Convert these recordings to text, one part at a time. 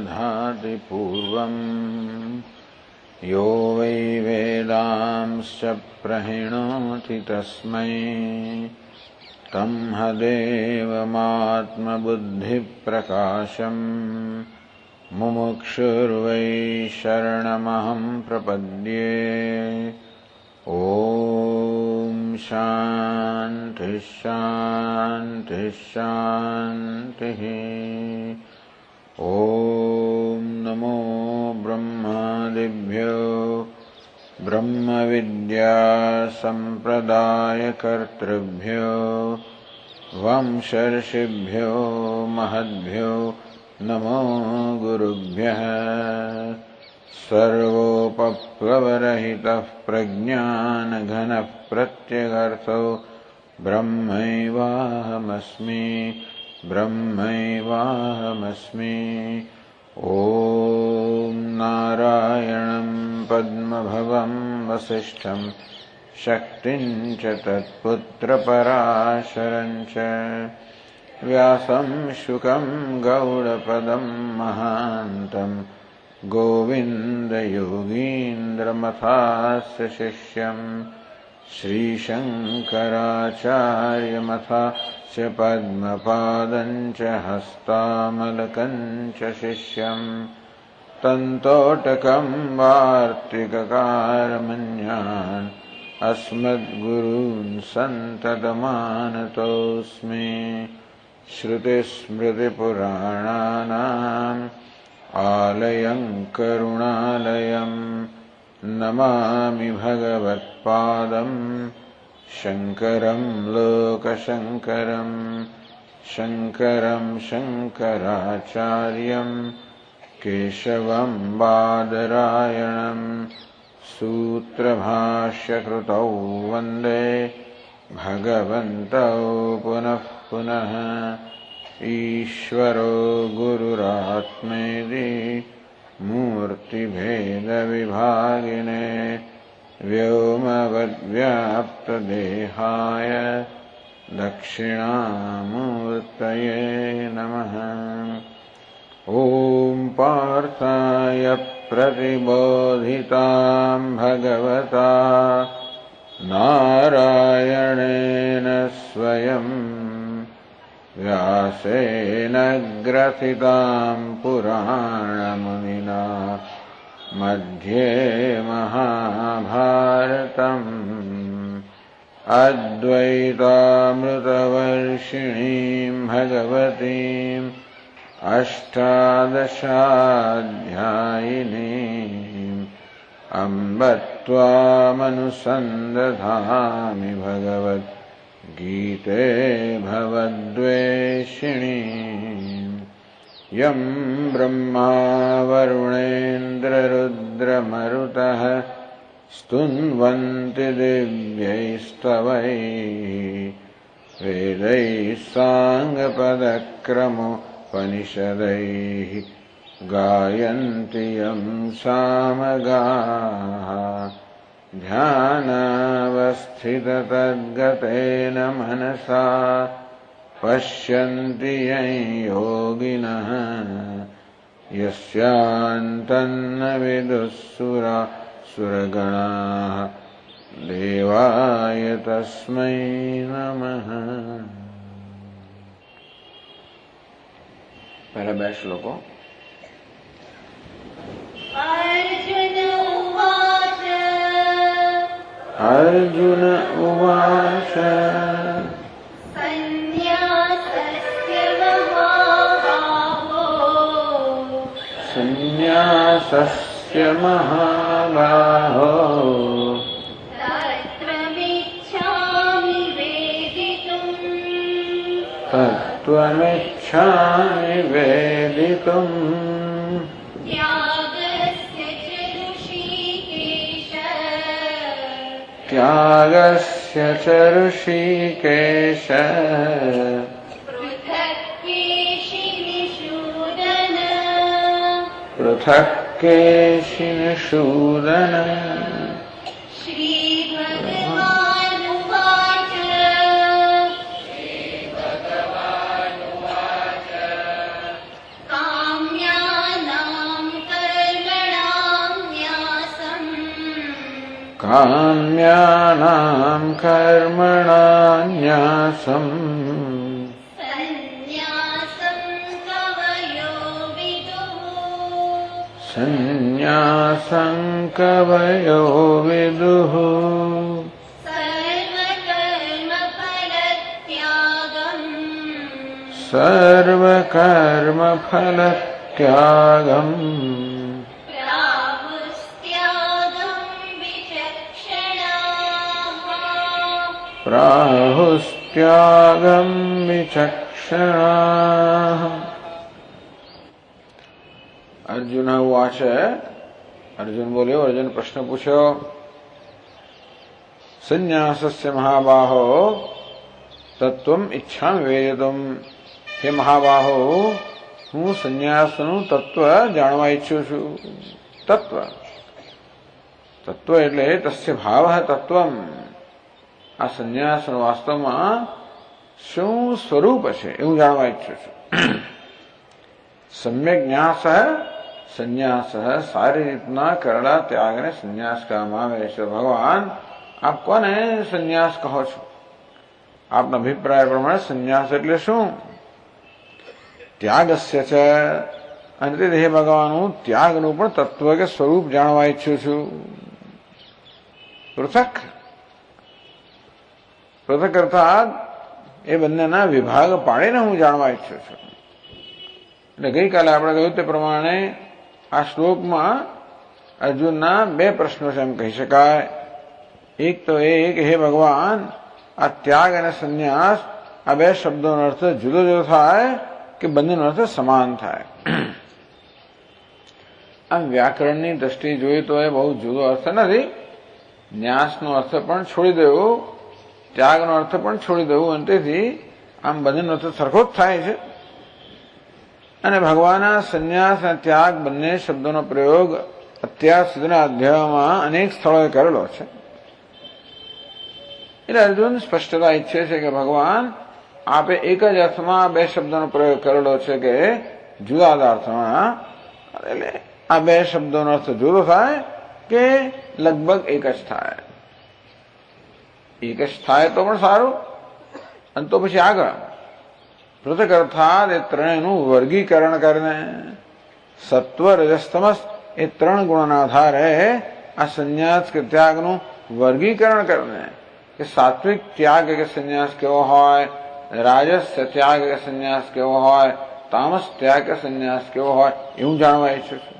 दधाति पूर्वम् यो वै वेदांश्च प्रहिणोति तस्मै तम्हदेवमात्मबुद्धिप्रकाशम् मुमुक्षुर्वै शरणमहं प्रपद्ये। ॐ शान्ति शान्ति शान्तिः। ॐ नमो ब्रह्मादिभ्यो ब्रह्मविद्यासम्प्रदायकर्तृभ्यो वंशर्षिभ्यो महद्भ्यो नमो गुरुभ्यः। सर्वोपप्लवरहितः प्रज्ञानघनः प्रत्यगर्थो ब्रह्मैवाहमस्मि ब्रह्मैवाहमस्मि। ॐ नारायणं पद्मभवं वसिष्ठं शक्तिं च तत्पुत्रपराशरं च व्यासं शुकं गौडपदं महान्तं गोविन्दयोगीन्द्रमथास्य शिष्यं श्रीशङ्कराचार्यमथास्य पद्मपादं च हस्तामलकं च शिष्यं तन्तोटकं वार्तिककारमन्यान् अस्मद्गुरून् सन्ततमानतोऽस्मि। श्रुतिस्मृतिपुराणानाम् आलयं करुणालयं नमामि भगवत्पादं शङ्करं लोकशङ्करं शङ्करं शङ्कराचार्यं केशवं बादरायणं सूत्रभाष्यकृतौ वन्दे भगवन्तौ पुनः पुनः। ईश्वरो गुरुरात्मेति मूर्तिभेदविभागिने व्योमवद्व्याप्तदेहाय दक्षिणामूर्तये नमः। ॐ पार्थाय प्रतिबोधितां भगवता नारायणेन स्वयं व्यासेन ग्रथितां पुराणमुनिना मध्ये महाभारतम् अद्वैतामृतवर्षिणीं भगवतीम् अष्टादशाध्यायिनीम् अम्ब त्वामनुसन्दधामि भगवद्गीते भवद्वेषिणी। यं ब्रह्मा वरुणेन्द्ररुद्रमरुतः स्तुन्वन्ति दिव्यैस्तवैः वेदैः साङ्गपदक्रमोपनिषदैः गायन्ति यं सामगाः। ध्यानावस्थिततद्गतेन मनसा पश्यन्ति यं योगिनः यस्यान्तन्न विदुःसुरगणाः देवाय तस्मै नमः। पहले 2 श्लोकों। अर्जुन उवाच संन्यासस्य महाबाहो तत्त्वमिच्छामि वेदितुम् त्यागस्य च ऋषिकेश पृथक् केशिनिषूदन। काम्यानां काम्यानां कर्मणान्यासम् सन्न्यासं कवयो विदुः सर्वकर्मफलत्यागम् प्राहुस्त्यागं विचक्षणाः। अर्जुन उवाच, अर्जुन बोले, अर्जुन प्रश्न पूछो, संन्यासस्य महाबाहो तत्त्वम् इच्छामि वेदितुम्। हे महाबाहो, હું સંન્યાસનું તત્વ જાણવા ઈચ્છું છું. તત્વ તત્વ એટલે તસ્ય ભાવ તત્વમ. આ સંન્યાસનું વાસ્તવમાં શું સ્વરૂપ છે એવું જાણવા ઈચ્છું છું. સમ્યક ન્યાસ સંન્યાસ, સારી રીતના કરેલા ત્યાગને સંન્યાસ કહેવામાં આવે છે. ભગવાન, આપ કોને સંન્યાસ કહો છો? આપના અભિપ્રાય પ્રમાણે સંન્યાસ એટલે શું? ત્યાગસ્ય છે, અને તે હે ભગવાન, હું ત્યાગનું પણ તત્વ કે સ્વરૂપ જાણવા ઈચ્છું છું. પૃથક પૃથક અર્થાત એ બંનેના વિભાગ પાડીને હું જાણવા ઈચ્છું છું. એટલે ગઈકાલે આપણે કહ્યું તે પ્રમાણે આ શ્લોકમાં અર્જુનના બે પ્રશ્નો છે એમ કહી શકાય. એક તો એ કે હે ભગવાન, આ ત્યાગ અને સંન્યાસ આ બે શબ્દોનો અર્થ જુદો જુદો થાય કે બંનેનો અર્થ સમાન થાય? આમ વ્યાકરણની દ્રષ્ટિએ જોઈએ તો એ બહુ જુદો અર્થ નથી. ન્યાસનો અર્થ પણ છોડી દેવો, ત્યાગનો અર્થ પણ છોડી દેવું, અને તેથી આમ બંનેનો અર્થ સરખો જ થાય છે. અને ભગવાનના સંન્યાસ અને ત્યાગ બંને શબ્દોનો પ્રયોગ અત્યાર સુધીના અધ્યાયોમાં અનેક સ્થળોએ કરેલો છે. એટલે અર્જુન સ્પષ્ટતા ઈચ્છે છે કે ભગવાન, આપે એક જ અર્થમાં બે શબ્દોનો પ્રયોગ કરેલો છે કે જુદા જુદા અર્થમાં. એટલે આ બે શબ્દોનો અર્થ જુદો થાય કે લગભગ એક જ થાય? એક જ થાય તો પણ સારું, અને તો પછી આગળ પૃથક અર્થાત એ ત્રણેયનું વર્ગીકરણ કરીને સત્વ રજસ તમસ એ ત્રણ ગુણોના આધારે આ સંન્યાસ કે ત્યાગનું વર્ગીકરણ કરીને કે સાત્વિક ત્યાગ કે સંન્યાસ કેવો હોય, રાજસ ત્યાગ કે સંન્યાસ કેવો હોય, તામસ ત્યાગ કે સંન્યાસ કેવો હોય, એવું જાણવા ઈચ્છું છું.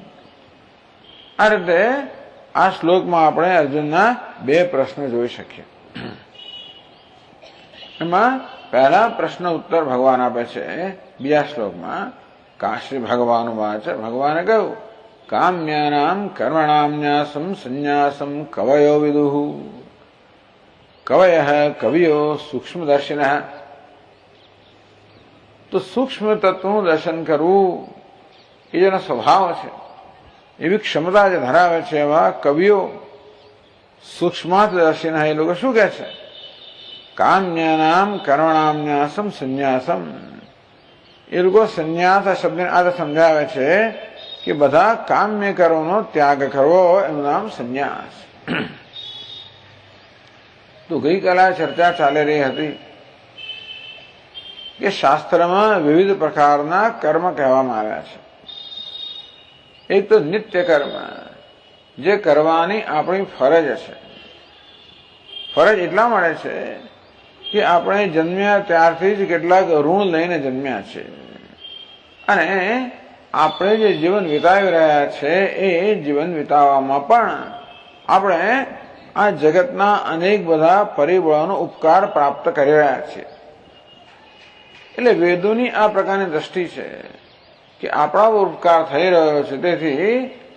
આ રીતે આ શ્લોકમાં આપણે અર્જુનના બે પ્રશ્નો જોઈ શકીએ. એમાં પહેલા પ્રશ્ન ઉત્તર ભગવાન આપે છે બીજા શ્લોકમાં. શ્રી ભગવાન વાચ, ભગવાને કહ્યું, કામ્યાનામ કર્મણામ ન્યાસમ સંન્યાસમ કવયો વિદુઃ. કવયઃ કવિયો સૂક્ષ્મદર્શિનઃ. તો સૂક્ષ્મ તત્વનું દર્શન કરવું એ જેનો સ્વભાવ છે, એવી ક્ષમતા જે ધરાવે છે એવા કવિઓ સૂક્ષ્માર્થદર્શિનઃ એ લોકો શું કહે છે? કામ્યાનામ કર્મણામ ન્યાસમ સંન્યાસમ. એ લોકો સંન્યાસ આ શબ્દને આ સમજાવે છે કે બધા કામ્ય કર્મનો ત્યાગ કરવો એનું નામ સંન્યાસ. તો ગઈકાલે ચર્ચા ચાલી રહી હતી કે શાસ્ત્રમાં વિવિધ પ્રકારના કર્મ કહેવામાં આવ્યા છે. એક તો નિત્ય કર્મ, જે કરવાની આપણી ફરજ છે. ફરજ એટલા મળે છે કે આપણે જન્મ્યા ત્યારથી જ કેટલાક ઋણ લઈને જન્મ્યા છે, અને આપણે જે જીવન વિતાવી રહ્યા છે એ જીવન વિતાવવામાં પણ આપણે આ જગતના અનેક બધા પરિબળોનો ઉપકાર પ્રાપ્ત કરી રહ્યા છીએ. એટલે વેદોની આ પ્રકારની દ્રષ્ટિ છે કે આપણા ઉપકાર થઈ રહ્યો છે, તેથી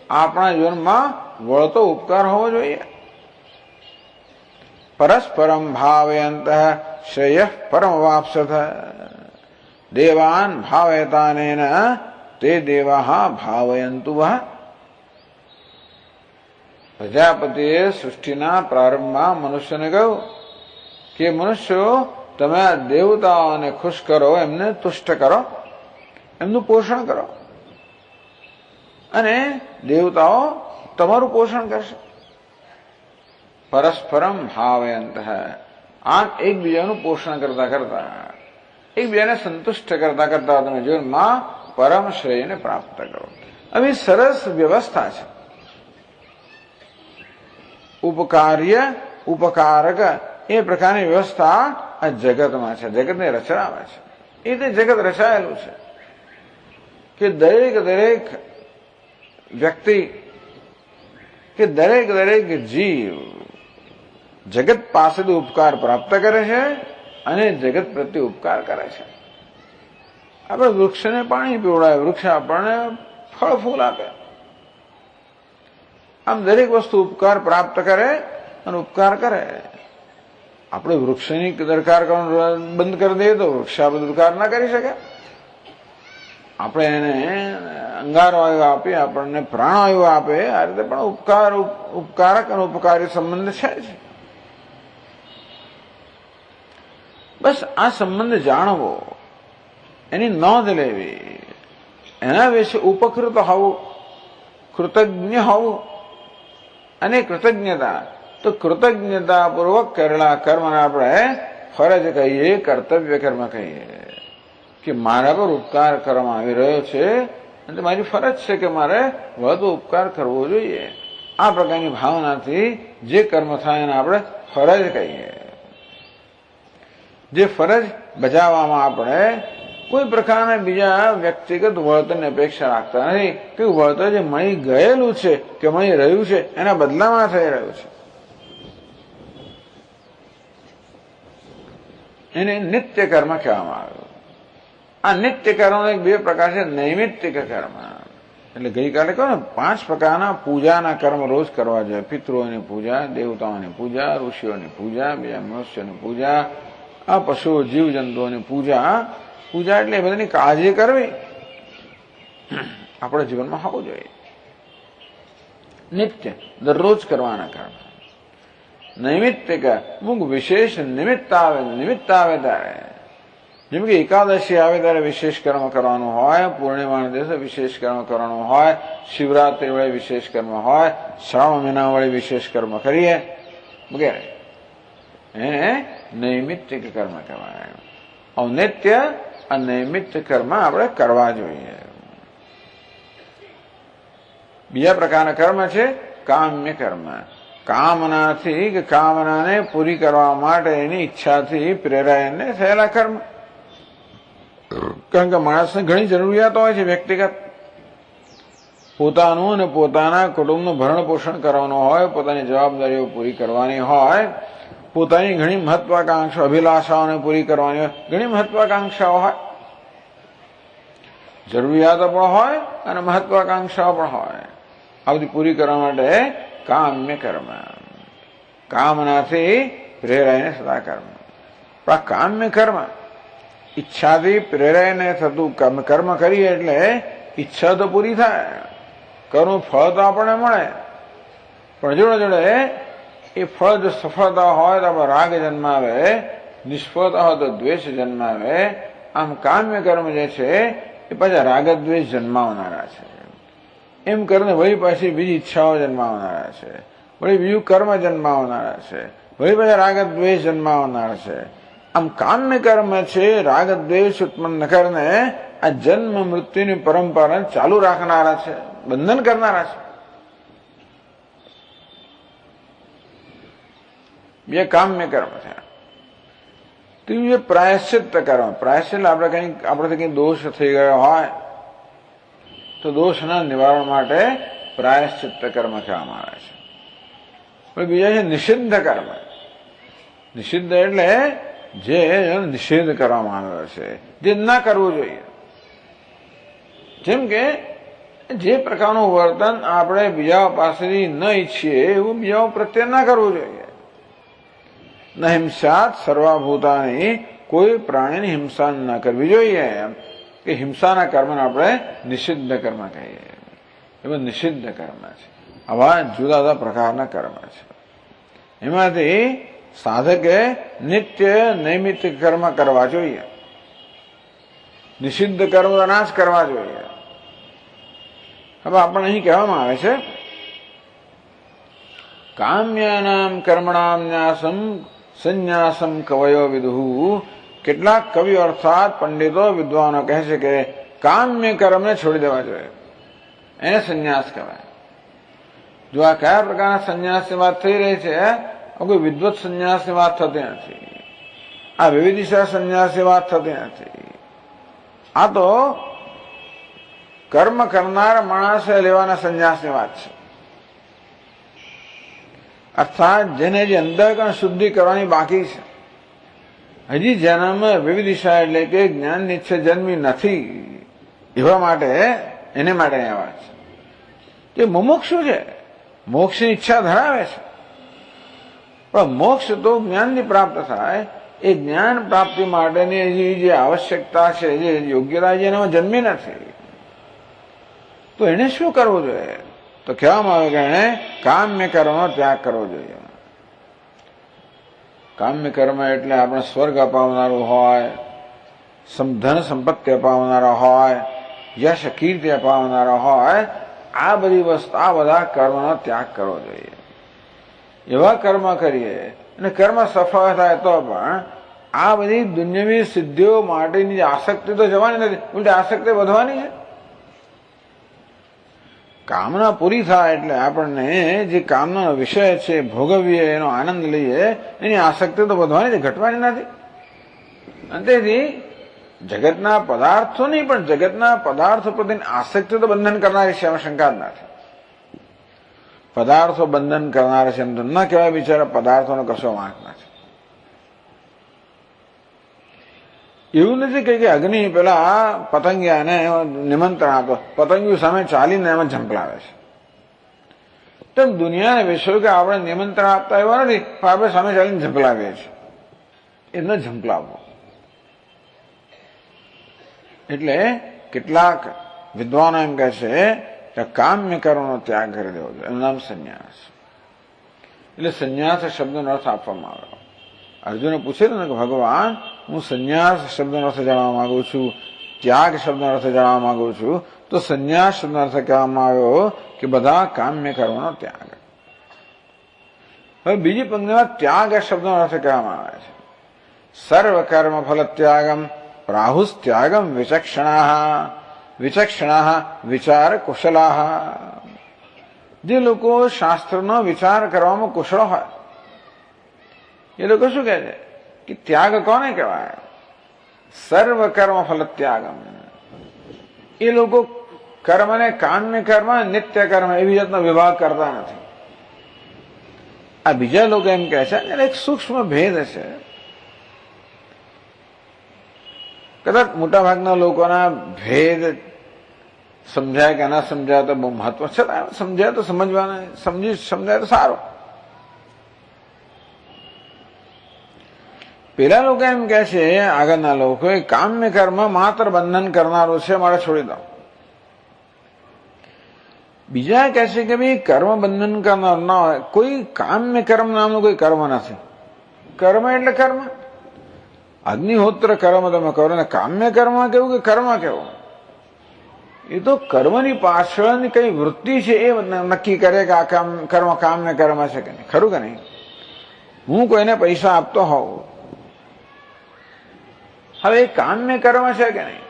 આપણા જીવનમાં વળતો ઉપકાર હોવો જોઈએ. પરસ્પરમ ભાવયંત શ્રેય પરમવાપ્સથ. દેવાન ભાવયતાનેન તે દેવા ભાવયંતુ વઃ. પ્રજાપતિએ સૃષ્ટિના પ્રારંભમાં મનુષ્યને કહ્યું કે મનુષ્યો, તમે આ દેવતાઓને ખુશ કરો, એમને તુષ્ટ કરો, એમનું પોષણ કરો, અને દેવતાઓ તમારું પોષણ કરશે. પરસ્પરમ ભાવયંત આમ એકબીજાનું પોષણ કરતા કરતા એકબીજાને સંતુષ્ટ કરતા કરતા તમે જીવનમાં પરમ શ્રેયને પ્રાપ્ત કરો. આવી સરસ વ્યવસ્થા છે. ઉપકાર્ય ઉપકારક એ પ્રકારની વ્યવસ્થા આ જગતમાં છે, જગતની રચનામાં છે. એ તે જગત રચાયેલું છે કે દરેક દરેક વ્યક્તિ કે દરેક દરેક જીવ જગત પાસેથી ઉપકાર પ્રાપ્ત કરે છે અને જગત પ્રત્યે ઉપકાર કરે છે. આપણે વૃક્ષને પાણી પીવડાવે, વૃક્ષ આપણને ફળ ફૂલ આપે. આમ દરેક વસ્તુ ઉપકાર પ્રાપ્ત કરે અને ઉપકાર કરે. આપણે વૃક્ષની દરકાર કરવાનું બંધ કરી દઈએ તો વૃક્ષ આપણે દરકાર ના કરી શકે. આપણે એને અંગારવાયુ આપીએ, આપણને પ્રાણવાયુ આપે, આ રીતે પણ ઉપકારક અને ઉપકારી સંબંધ છે જ. બસ આ સંબંધ જાણવો, એની નોંધ લેવી, એના વિશે ઉપકૃત હોવું, કૃતજ્ઞ હોવું અને કૃતજ્ઞતા. તો કૃતજ્ઞતાપૂર્વક કરેલા કર્મને આપણે ફરજ કહીએ, કર્તવ્ય કર્મ કહીએ કે મારા પર ઉપકાર કરવામાં આવી રહ્યો છે અને મારી ફરજ છે કે મારે વધુ ઉપકાર કરવો જોઈએ. આ પ્રકારની ભાવનાથી જે કર્મ થાય એને આપણે ફરજ કહીએ. જે ફરજ બજાવવામાં આપણે કોઈ પ્રકારના બીજા વ્યક્તિગત વળતરની અપેક્ષા રાખતા નથી કે વળતર જે મળી ગયેલું છે કે મળી રહ્યું છે એના બદલામાં થઈ રહ્યું છે, એને નિત્ય કર્મ કહેવામાં આવ્યું. આ નિત્ય કર્મનો એક બે પ્રકાર છે. નૈમિત્તિક કર્મ એટલે ગઈકાલે કહો ને 5 પ્રકારના પૂજાના કર્મ રોજ કરવા જોઈએ. પિતૃઓની પૂજા, દેવતાઓની પૂજા, ઋષિઓની પૂજા, બીજા મનુષ્યોની પૂજા, આ પશુઓ જીવ જંતુઓની પૂજા. પૂજા એટલે એ બધાની કાળજી કરવી આપણા જીવનમાં હોવું જોઈએ. નિત્ય દરરોજ કરવાના કર્મ. નૈમિત્તિક અમુક વિશેષ નિમિત્ત આવે ત્યારે, જેમ કે એકાદશી આવે ત્યારે વિશેષ કર્મ કરવાનું હોય, પૂર્ણિમાના દિવસે વિશેષ કર્મ કરવાનું હોય, શિવરાત્રી વડે વિશેષ કર્મ હોય, શ્રાવણ મહિના વડે વિશેષ કર્મ કરીએ વગેરે. એને નૈમિત્તિક કર્મ કહેવાય. ઔનિત્ય અનૈમિત્ત કર્મ આપણે કરવા જોઈએ. બીજા પ્રકારના કર્મ છે કામ્ય કર્મ. કામનાથી કે કામનાને પૂરી કરવા માટે એની ઈચ્છાથી પ્રેરાયને થયેલા કર્મ. કારણ કે માણસને ઘણી જરૂરિયાતો હોય છે વ્યક્તિગત. પોતાનું અને પોતાના કુટુંબનું ભરણ પોષણ કરવાનું હોય, પોતાની જવાબદારીઓ પૂરી કરવાની હોય, પોતાની ઘણી મહત્વાકાંક્ષા અભિલાષાઓને પૂરી કરવાની હોય, ઘણી મહત્વાકાંક્ષાઓ હોય, જરૂરિયાતો પણ હોય અને મહત્વાકાંક્ષાઓ પણ હોય. આ બધી પૂરી કરવા માટે કામ્ય કર્મ, કામનાથી પ્રેરાઈને થતા કર્મ. પણ આ કામ્ય કર્મ ઈચ્છાથી પ્રેરાઈને થતું કર્મ કરીએ એટલે ઈચ્છા તો પૂરી થાય, કર્મ ફળ તો આપણને મળે, પણ જોડે જોડે એ ફળ જો સફળતા હોય તો આપણે રાગ જન્માવે, નિષ્ફળતા હોય તો દ્વેષ જન્માવે. આમ કામ્ય કર્મ જે છે એ પાછા રાગ દ્વેષ જન્માવનારા છે. એમ કરીને વળી પાછી બીજી ઈચ્છાઓ જન્માવનારા છે, વળી બીજું કર્મ જન્માવનારા છે, વળી પાછા રાગ દ્વેષ જન્માવનારા છે. આમ કામ્ય કર્મ છે રાગ દ્વેષ ઉત્પન્ન કરીને આ જન્મ મૃત્યુની પરંપરા ચાલુ રાખનારા છે, બંધન કરનારા છે. બે કામ્ય કર્મ છે. ત્રીજું છે પ્રાયશ્ચિત કર્મ. પ્રાયશ્ચિત આપણાથી કંઈ દોષ થઈ ગયો હોય તો દોષના નિવારણ માટે પ્રાયશ્ચિત કર્મ કહેવામાં આવે છે. પણ બીજા છે નિષિદ્ધ કર્મ. નિષિદ્ધ એટલે જે નિષેધ કરવામાં આવ્યો છે, જે ના કરવું જોઈએ. જેમ કે જે પ્રકારનું વર્તન આપણે બીજા પાસેથી ન ઈચ્છીએ એવું બીજા પ્રત્યે ના કરવું જોઈએ. ન હિંસાત સર્વભૂતાની, કોઈ પ્રાણીની હિંસા ન કરવી જોઈએ. કે હિંસાના કર્મને આપણે નિષિદ્ધ કર્મ કહીએ. એમાં નિષિદ્ધ કર્મ છે. આવા જુદા જુદા પ્રકારના કર્મ છે. એમાંથી સાધકે નિત્ય નૈમિત્તિક કર્મ કરવા જોઈએ. નિષિદ્ધ કર્મ ના જ કરવા જોઈએ. હવે આપણને અહીં કહેવામાં આવે છે કામ્યાનામ કર્મણામ ન્યાસમ સંન્યાસમ કવયો વિદુઃ. કેટલાક કવિઓ અર્થાત પંડિતો વિદ્વાનો કહે છે કે કામ્ય કર્મને છોડી દેવા જોઈએ, એને સંન્યાસ કહેવાય. જો આ કયા પ્રકારના સંન્યાસની વાત થઈ રહી છે, કોઈ વિદ્વત સંન્યાસની વાત થતી નથી, આ વિવિધિશા સંન્યાસની વાત થતી નથી. આ તો કર્મ કરનાર માણસે લેવાના સંન્યાસની વાત છે. અર્થાત જેને જે અંતઃકરણ શુદ્ધિ કરવાની બાકી છે, હજી જેનામ વિવિધિશા એટલે કે જ્ઞાનની ઈચ્છા જન્મી નથી, એવા માટે એને માટે આ વાત છે. જે મુમુક્ષુ છે, મોક્ષની ઈચ્છા ધરાવે છે, પણ મોક્ષ તો જ્ઞાનથી પ્રાપ્ત થાય. એ જ્ઞાન પ્રાપ્તિ માટેની જે આવશ્યકતા છે, જે યોગ્યતા છે, એનામાં જન્મી નથી, તો એને શું કરવું જોઈએ? તો કહેવામાં આવે કે એને કામ્ય કર્મનો ત્યાગ કરવો જોઈએ. કામ્ય કર્મ એટલે આપણે સ્વર્ગ અપાવનારું હોય, ધન સંપત્તિ અપાવનારો હોય, યશ કીર્તિ અપાવનારો હોય, આ બધી વસ્તુ, આ બધા કર્મનો ત્યાગ કરવો જોઈએ. એવા કર્મ કરીએ અને કર્મ સફળ થાય તો પણ આ બધી દુન્યવી સિદ્ધિઓ માટેની આસક્તિ તો જવાની નથી, ઉલટી આસક્તિ વધવાની છે. કામના પૂરી થાય એટલે આપણને જે કામનો વિષય છે ભોગવીએ, એનો આનંદ લઈએ, એની આસક્તિ તો વધવાની છે, ઘટવાની નથી. અને તેથી જગતના પદાર્થો નહીં, પણ જગતના પદાર્થો પ્રત્યેની આસક્તિ તો બંધન કરનારી છે, એમાં શંકા જ નથી. પદાર્થો બંધન કરનાર છે એમ તો ન કહેવાય, બિચારા પદાર્થોનો કશો વાંક નથી. એવું નથી કે અગ્નિ પેલા પતંગિયાને નિમંત્રણ આપો, પતંગિયું સામે ચાલીને એમાં ઝંપલાવે છે. તેમ દુનિયાને વિશ્વ કે આપણે નિમંત્રણ આપતા એવા નથી, પણ આપણે સામે ચાલીને ઝંપલાવીએ છીએ. એ ન ઝંપલાવવો. એટલે કેટલાક વિદ્વાનો એમ કહે છે કે કામ્ય કર્મનો ત્યાગ કરી દેવો જોઈએ, એનું નામ સંન્યાસ. એટલે સંન્યાસ શબ્દનો અર્થ આપવામાં આવ્યો. અર્જુને પૂછેલું ને કે ભગવાન, હું સંન્યાસ શબ્દનો અર્થ જાણવા માંગુ છું, ત્યાગ શબ્દનો અર્થ જાણવા માંગુ છું, તો સંન્યાસ શબ્દનો અર્થ કહેવામાં આવ્યો કે બધા કામ્ય કર્મનો ત્યાગ. હવે બીજી પંક્તિમાં ત્યાગ શબ્દનો અર્થ કહેવામાં આવે છે. સર્વ કર્મ ફલ ત્યાગમ પ્રાહુસ ત્યાગમ વિચક્ષણા. વિચક્ષણા વિચાર કુશલા. જે લોકો શાસ્ત્રનો વિચાર કરવામાં કુશળ હોય એ લોકો શું કહે છે કે ત્યાગ કોને કહેવાય? સર્વ કર્મ ફલ ત્યાગમ. એ લોકો કર્મને કામ્ય કર્મ, નિત્ય કર્મ એવી જાતનો વિભાગ કરતા નથી. આ બીજા લોકો એમ કહે છે, એને એક સૂક્ષ્મ ભેદ છે. કદાચ મોટાભાગના લોકોના ભેદ સમજાય કે ના સમજાય તો બહુ મહત્વ છે. સમજાય તો સમજવાના, સમજાય તો સારું. પેલા લોકો એમ કહે છે, આગળના લોકો, કામ્ય કર્મ માત્ર બંધન કરનારું છે, મારે છોડી દો. બીજા કહે છે કે ભાઈ કર્મ બંધન કરનાર ના હોય, કોઈ કામ્ય કર્મ નામનું કોઈ કર્મ નથી. કર્મ એટલે કર્મ. અગ્નિહોત્ર કર્મ તમે કરો ને કામ્ય કર્મ કેવું કે કર્મ કેવું? એ તો કર્મની પાછળની કઈ વૃત્તિ છે એ નક્કી કરે કે આ કર્મ કામ્ય કર્મ છે કે નહીં. ખરું કે નહીં? હું કોઈને પૈસા આપતો હોઉં, હવે એ કામ્ય કર્મ છે કે નહીં?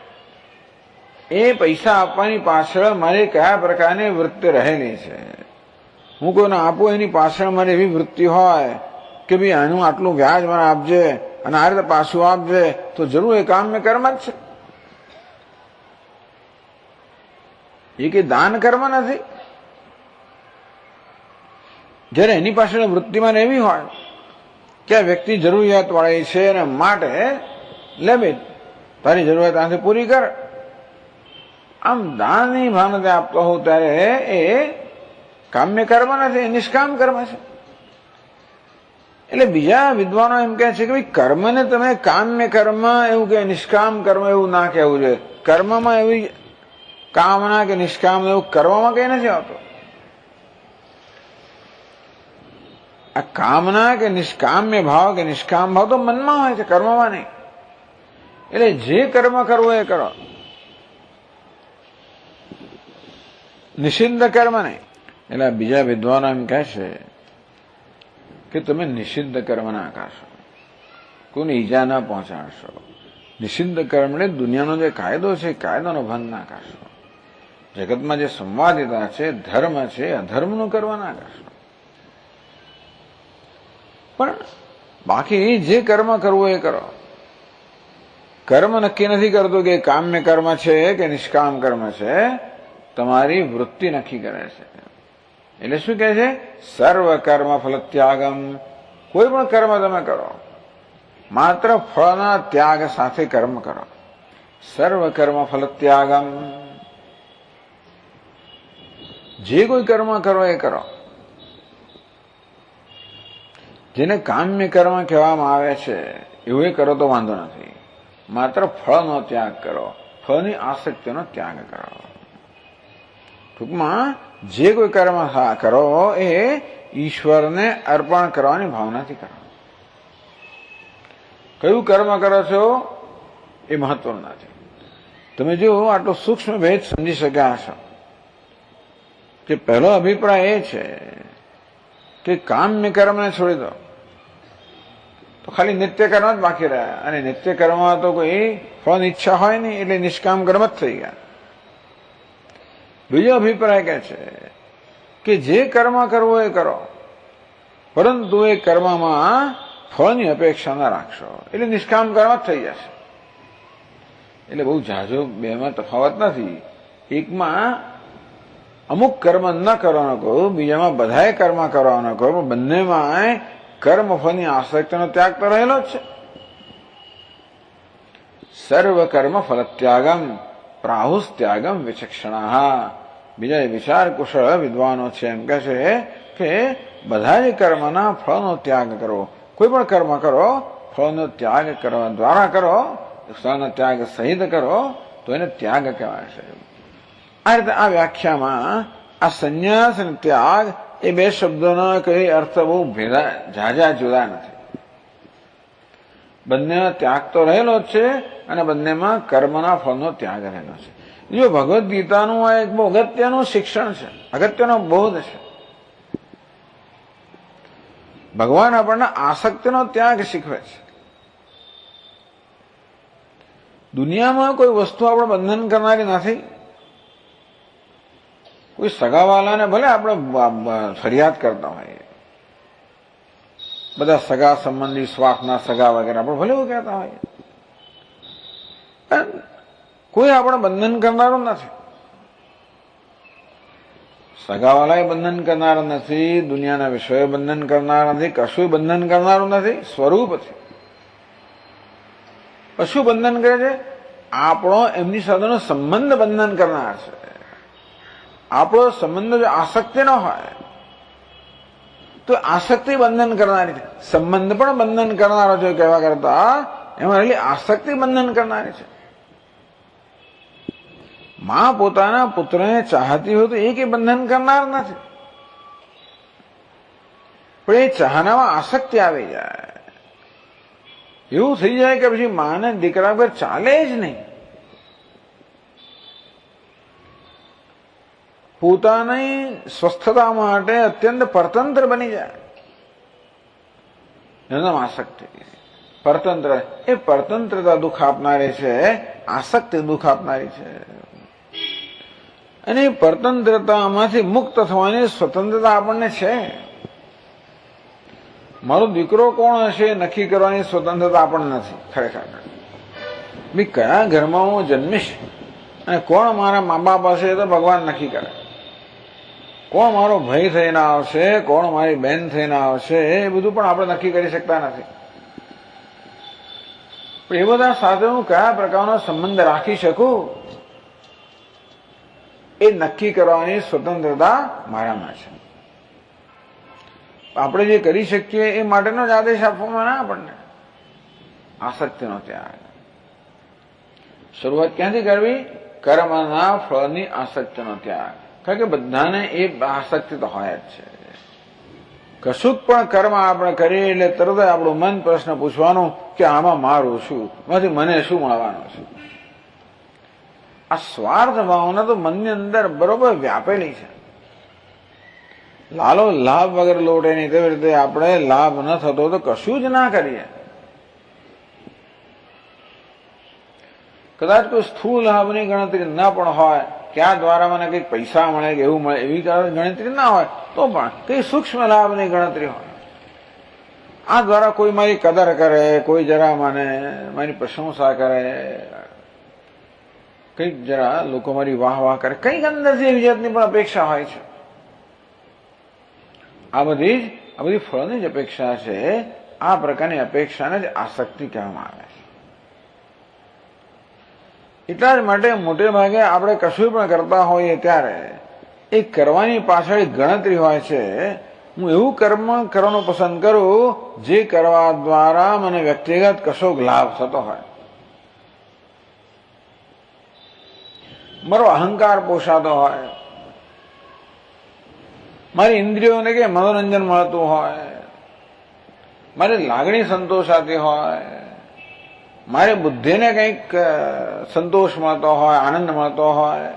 એ પૈસા આપવાની પાછળ મારી કયા પ્રકારની વૃત્તિ રહેલી છે? હું કોઈને આપું એની પાછળ મારી એવી વૃત્તિ હોય કે ભાઈ આનું આટલું વ્યાજ મને આપજે અને આ રીતે પાછું આપજે, તો જરૂર એ કામ્ય કર્મ જ છે. એ કે દાન કર્મ નથી. જયારે એની પાછળ વૃત્તિમાં એવી હોય કે આ વ્યક્તિ જરૂરિયાત વાળી છે અને માટે લે ભાઈ તારી જરૂરિયાત આથી પૂરી કર, આમ દાનની ભાવના આપતો હોઉં ત્યારે એ કામ્ય કર્મ નથી, નિષ્કામ કર્મ છે. એટલે બીજા વિદ્વાનો એમ કહે છે કે ભાઈ કર્મને તમે કામ્ય કર્મ એવું કે નિષ્કામ કર્મ એવું ના કહેવું જોઈએ. કર્મમાં એવી કામના કે નિષ્કામ એવું કરવામાં કઈ નથી આવતો. આ કામના કે નિષ્કામ્ય ભાવ કે નિષ્કામ ભાવ તો મનમાં હોય છે, કર્મમાં નહીં. એટલે જે કર્મ કરવું એ કરો, નિષિદ્ધ કર્મ નહીં. એટલે બીજા વિદ્વાનો એમ કહે છે કે તમે નિષિદ્ધ કર્મ ના કરશો, કોઈને ઈજા ના પહોંચાડશો. નિષિદ્ધ કર્મ એટલે દુનિયાનો જે કાયદો છે એ કાયદાનો ભંગ ના કરશો. જગતમાં જે સંવાદિતા છે, ધર્મ છે, અધર્મનું કર્મ ના કરશો. પણ બાકી જે કર્મ કરવું એ કરો. કર્મ નક્કી નથી કરતું કે કામ્ય કર્મ છે કે નિષ્કામ કર્મ છે, તમારી વૃત્તિ નક્કી કરે છે. એટલે શું કહે છે? સર્વ કર્મ ફલ ત્યાગમ. કોઈ પણ કર્મ તમે કરો, માત્ર ફળના ત્યાગ સાથે કર્મ કરો. સર્વ કર્મ ફલ ત્યાગમ. જે કોઈ કર્મ કરો એ કરો. જેને કામ્ય કર્મ કહેવામાં આવે છે એવું કરો તો વાંધો નથી. માત્ર ફળનો ત્યાગ કરો, ફળની આસક્તિનો ત્યાગ કરો. ટૂંકમાં જે કોઈ કર્મ કરો એ ઈશ્વરને અર્પણ કરવાની ભાવનાથી કરો. કયું કર્મ કરો છો એ મહત્વનું નથી. તમે જો આટલો સૂક્ષ્મ ભેદ સમજી શક્યા હશો કે પહેલો અભિપ્રાય એ છે કે કામ્ય કર્મને છોડી દો તો ખાલી નિત્ય કર્મ જ બાકી રહ્યા, અને નિત્ય કર્મમાં તો કોઈ ફળની ઈચ્છા હોય નહીં એટલે નિષ્કામ કર્મ જ થઈ ગયા. બીજો અભિપ્રાય કહે છે કે જે કર્મ કરવું એ કરો, પરંતુ એ કર્મમાં ફળની અપેક્ષા ના રાખશો એટલે નિષ્કામ કર્મ જ થઈ જશે. એટલે બહુ ઝાઝો બેમાં તફાવત નથી. એકમાં અમુક કર્મ ન કરવાનો કહું, બીજામાં બધાએ કર્મ કરવાનો કહું, પણ બંનેમાં કર્મ ફળની આસક્તિનો ત્યાગ તો રહેલો જ છે. સર્વ કર્મ ફલ ત્યાગમ પ્રાહુસ ત્યાગમ વિચક્ષણા. બીજા વિચાર કુશળ વિદ્વાનો છે એમ કહે છે કે બધા જ કર્મના ફળનો ત્યાગ કરો. કોઈ પણ કર્મ કરો, ફળનો ત્યાગ કરવા દ્વારા કરો, ફળનો ત્યાગ સહિત કરો તો એને ત્યાગ કહેવાય છે. આ રીતે આ વ્યાખ્યામાં આ સંન્યાસ અને ત્યાગ એ બે શબ્દોનો કઈ અર્થ બહુ ભેદા ઝાઝા જુદા નથી. બંને ત્યાગ તો રહેલો જ છે અને બંનેમાં કર્મના ફળનો ત્યાગ રહેલો છે. જો ભગવદ્ ગીતાનું આ એક બહુ અગત્યનું શિક્ષણ છે, અગત્યનો બોધ છે. ભગવાન આપણને આસક્તિનો ત્યાગ શીખવે છે. દુનિયામાં કોઈ વસ્તુ આપણે બંધન કરનારી નથી. કોઈ સગાવાલાને ભલે આપણે ફરિયાદ કરતા હોઈએ, બધા સગા સંબંધી સ્વાર્થના સગા વગેરે આપણે ભલે એવું કહેતા હોઈએ, કોઈ આપણે બંધન કરનારું નથી. સગાવાલાએ બંધન કરનાર નથી, દુનિયાના વિષયો બંધન કરનાર નથી, કશું બંધન કરનારું નથી. સ્વરૂપ છે. કશું બંધન કરે છે? આપણો એમની સાથેનો સંબંધ બંધન કરનાર છે. આપણો સંબંધ જો આસક્તિ ન હોય તો આસક્તિ બંધન કરનારી છે. સંબંધ પણ બંધન કરનારો છે કહેવા કરતા એમાં રહેલી આસક્તિ બંધન કરનારી છે. માં પોતાના પુત્રને ચાહતી હોય તો એ કઈ બંધન કરનાર નથી, પણ એ ચાહનામાં આસક્તિ આવી જાય, એવું થઈ જાય કે પછી માને દીકરા વગર ચાલે જ નહીં. પોતાની સ્વસ્થતા માટે અત્યંત પરતંત્ર બની જાય, એનું આસક્તિ. પરતંત્ર એ પરતંત્રતા દુઃખ આપનારી છે, આસક્તિ દુઃખ આપનારી છે. અને પરતંત્રતામાંથી મુક્ત થવાની સ્વતંત્રતા આપણને છે. મારો દીકરો કોણ હશે નક્કી કરવાની સ્વતંત્રતા આપણને નથી. ખરેખર બી કયા ઘરમાં હું જન્મીશ અને કોણ મારા મા બાપ હશે એ તો ભગવાન નક્કી કરે. કોણ મારો ભાઈ થઈને આવશે, કોણ મારી બહેન થઈને આવશે, એ બધું પણ આપણે નક્કી કરી શકતા નથી. પણ એ બધા સાથે હું કયા પ્રકારનો સંબંધ રાખી શકું એ નક્કી કરવાની સ્વતંત્રતા મારામાં છે. આપણે જે કરી શકીએ એ માટેનો જ આદેશ આપવામાં ના આપણને. આસક્તિનો ત્યાગ. શરૂઆત ક્યાંથી કરવી? કર્મના ફળની આસક્તિનો ત્યાગ. કારણ કે બધાને એ આસક્તિ તો હોય જ છે. કશુંક પણ કર્મ આપણે કરીએ એટલે તરત જ આપણું મન પ્રશ્ન પૂછવાનું કે આમાં મારું શું, એમાંથી મને શું મળવાનું છે. આ સ્વાર્થ ભાવના તો મનની અંદર બરોબર વ્યાપેલી છે. લાલો લાભ વગર લોટે નહીં, તેવી રીતે આપણે લાભ ન થતો તો કશું જ ના કરીએ. કદાચ કોઈ સ્થૂળ લાભની ગણતરી ન પણ હોય, કે આ દ્વારા મને કંઈક પૈસા મળે કે એવું મળે એવી ગણતરી ના હોય, તો પણ કઈ સૂક્ષ્મ લાભની ગણતરી હોય, આ દ્વારા કોઈ મારી કદર કરે, કોઈ જરા મને મારી પ્રશંસા કરે, કંઈક જરા લોકો મારી વાહ વાહ કરે, કંઈક અંદરથી એવી જાતની પણ અપેક્ષા હોય છે. આ બધી ફળની જ અપેક્ષા છે. આ પ્રકારની અપેક્ષાને જ આસક્તિ કહેવામાં આવે છે. એટલા જ માટે મોટે ભાગે આપણે કશું પણ કરતા હોઈએ ત્યારે એ કરવાની પાછળ ગણતરી હોય છે. હું એવું કર્મ કરવાનું પસંદ કરું જે કરવા દ્વારા મને વ્યક્તિગત કશો લાભ થતો હોય, મારો અહંકાર પોષાતો હોય, મારી ઇન્દ્રિયોને કે મનોરંજન મળતું હોય, મારી લાગણી સંતોષાતી હોય, મારી બુદ્ધિને કંઈક સંતોષ મળતો હોય, આનંદ મળતો હોય.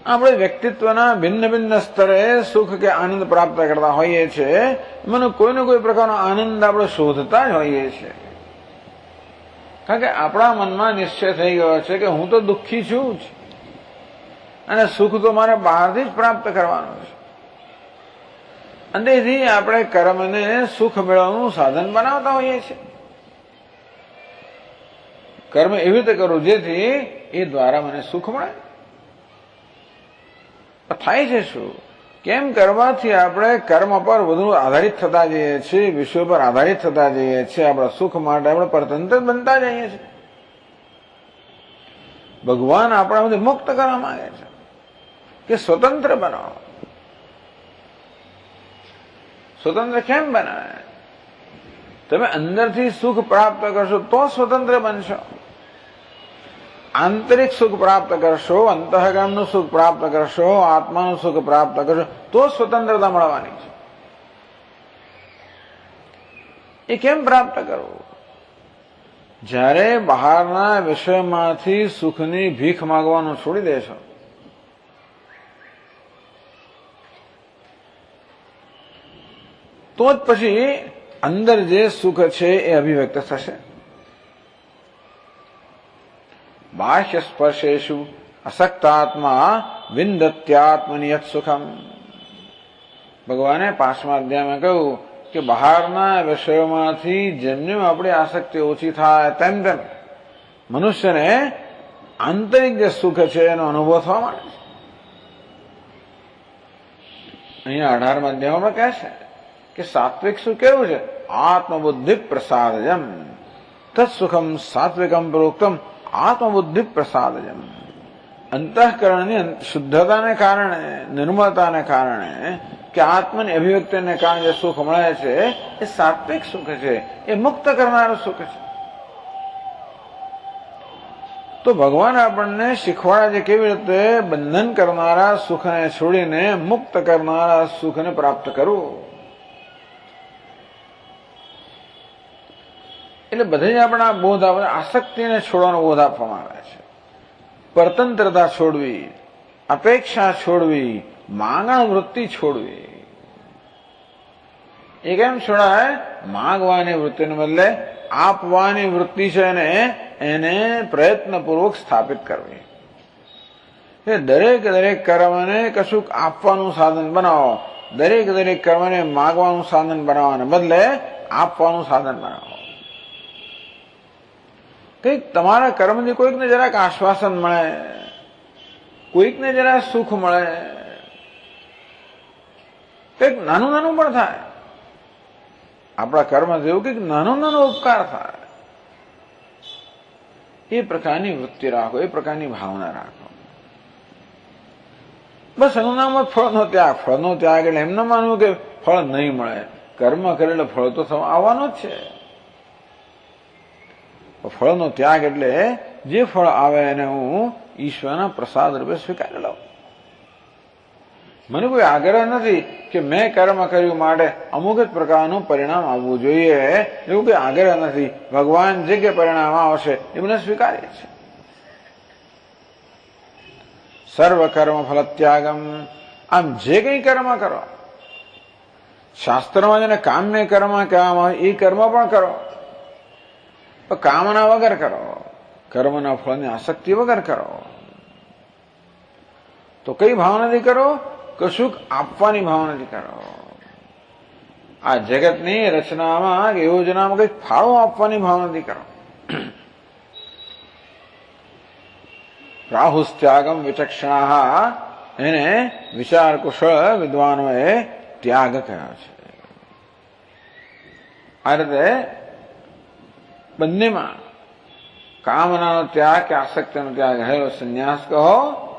આપણે વ્યક્તિત્વના ભિન્ન ભિન્ન સ્તરે સુખ કે આનંદ પ્રાપ્ત કરતા હોઈએ છીએ. મને કોઈને કોઈ પ્રકારનો આનંદ આપણે શોધતા જ હોઈએ છીએ, કારણ કે આપણા મનમાં નિશ્ચય થઈ ગયો છે કે હું તો દુઃખી છું જ, અને સુખ તો મારે બહારથી જ પ્રાપ્ત કરવાનું છે. અને તેથી આપણે કર્મને સુખ મેળવવાનું સાધન બનાવતા હોઈએ છીએ. કર્મ એવી રીતે કરું જેથી એ દ્વારા મને સુખ મળે. થાય છે શું? કેમ કરવાથી આપણે કર્મ પર વધુ આધારિત થતા જઈએ છીએ, વિશ્વ પર આધારિત થતા જઈએ છીએ. આપણા સુખ માટે આપણે પરતંત્ર બનતા જઈએ છીએ. ભગવાન આપણામાંથી મુક્ત કરવા માંગે છે કે સ્વતંત્ર બનાવો. સ્વતંત્ર કેમ બનાવે? તમે અંદરથી સુખ પ્રાપ્ત કરશો તો સ્વતંત્ર બનશો. આંતરિક સુખ પ્રાપ્ત કરશો, અંતઃકરણનું સુખ પ્રાપ્ત કરશો, આત્માનું સુખ પ્રાપ્ત કરશો તો સ્વતંત્રતા મળવાની છે. એ કેમ પ્રાપ્ત કરવું? જ્યારે બહારના વિષયમાંથી સુખની ભીખ માંગવાનું છોડી દેશો, તો જ પછી અંદર જે સુખ છે એ અભિવ્યક્ત થશે. બાહ્ય સ્પર્શેષુ અસક્તાત્મા વિંદત્યાત્મનિયત સુખમ. ભગવાને 5મા અધ્યાયમાં કહ્યું કે બહારના વિષયોમાંથી જેમ જેમ આપણી આસક્તિ ઓછી થાય તેમ તેમ મનુષ્યને આંતરિક જે સુખ છે એનો અનુભવ થવા માંડે છે. અહીંયા 18મા અધ્યાયમાં કહે છે કે સાત્વિક સુખ કેવું છે? આત્મબુદ્ધિ પ્રસાદજમ તત્સુખમ સાત્વિકમ પ્રોક્તમ આત્મબુદ્ધિ પ્રસાદજમ. અંતઃકરણની શુદ્ધતાને કારણે, નિર્મળતાને કારણે કે આત્માની અભિવ્યક્તિને કારણે જે સુખ મળે છે એ સાત્વિક સુખ છે, એ મુક્ત કરનારું સુખ છે. તો ભગવાન આપણને શીખવાડે છે કેવી રીતે બંધન કરનારા સુખને છોડીને મુક્ત કરનારા સુખને પ્રાપ્ત કરવું. એટલે બધે જ આપણા બોધ આપણે આસક્તિને છોડવાનો બોધ આપવામાં આવે છે. પરતંત્રતા છોડવી, અપેક્ષા છોડવી, માંગણ વૃત્તિ છોડવી. એ કેમ છોડાય? માંગવાની વૃત્તિને બદલે આપવાની વૃત્તિ છે ને એને પ્રયત્નપૂર્વક સ્થાપિત કરવી. દરેક કર્મને કશુંક આપવાનું સાધન બનાવો. દરેક કર્મને માંગવાનું સાધન બનાવવાને બદલે આપવાનું સાધન બનાવો. કંઈક તમારા કર્મથી કોઈકને જરાક આશ્વાસન મળે, કોઈકને જરા સુખ મળે, કંઈક નાનું નાનું પણ થાય. આપણા કર્મથી એવું કંઈક નાનો ઉપકાર થાય. એ પ્રકારની વૃત્તિ રાખો, એ પ્રકારની ભાવના રાખો. બસ એનું નામ ફળનો ત્યાગ. ફળનો ત્યાગ એટલે એમ ન માનવું કે ફળ નહીં મળે. કર્મ કરે એટલે ફળ તો આવવાનું જ છે. ફળનો ત્યાગ એટલે જે ફળ આવે એને હું ઈશ્વરના પ્રસાદ રૂપે સ્વીકારી લઉં. મને કોઈ આગ્રહ નથી કે મેં કર્મ કર્યું માટે અમુક જ પ્રકારનું પરિણામ આવવું જોઈએ, એવું કોઈ આગ્રહ નથી. ભગવાન જે કે પરિણામ આવશે એ મને સ્વીકાર્ય છે. સર્વ કર્મ ફલ ત્યાગમ આમ જે કંઈ કર્મ કરો, શાસ્ત્રમાં જેને કામ્ય કર્મ કહેવામાં આવે એ કર્મ પણ કરો, પણ કામના વગર કરો, કર્મના ફળની આસક્તિ વગર કરો. તો કઈ ભાવનાથી કરો? કશુંક આપવાની ભાવનાથી કરો. આ જગતની રચનામાં યોજનામાં કંઈક ફાળો આપવાની ભાવનાથી કરો. રાહુસ્ત્યાગમ વિચક્ષણા, એને વિચાર કુશળ વિદ્વાનોએ ત્યાગ કહ્યો છે. આ રીતે બંનેમાં કામનાનો ત્યાગ કે આસક્તિનો ત્યાગ, હેલો સંન્યાસ કહો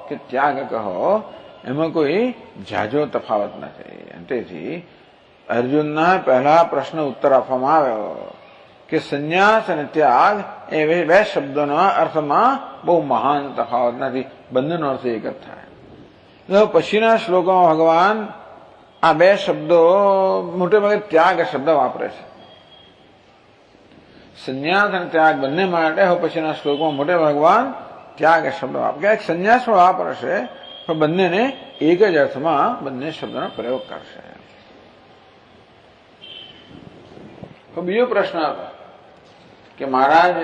કે ત્યાગ કહો, એમાં કોઈ ઝાઝો તફાવત નથી. તેથી અર્જુનના પહેલા પ્રશ્ન ઉત્તર આપવામાં આવ્યો કે સંન્યાસ અને ત્યાગ એ બે શબ્દોના અર્થમાં બહુ મહાન તફાવત નથી, બંનેનો અર્થ એક જ થાય. પછીના શ્લોકોમાં ભગવાન આ બે શબ્દો મોટે ભાગે ત્યાગ શબ્દ વાપરે છે. સંન્યાસ અને ત્યાગ બંને માટે હવે પછીના શ્લોકમાં મોટે ભગવાન ત્યાગ શબ્દ વાપરે. ક્યાંક સંન્યાસ પણ વાપરશે, પણ બંનેને એક જ અર્થમાં બંને શબ્દનો પ્રયોગ કરશે. તો બીજો પ્રશ્ન હતો કે મહારાજ,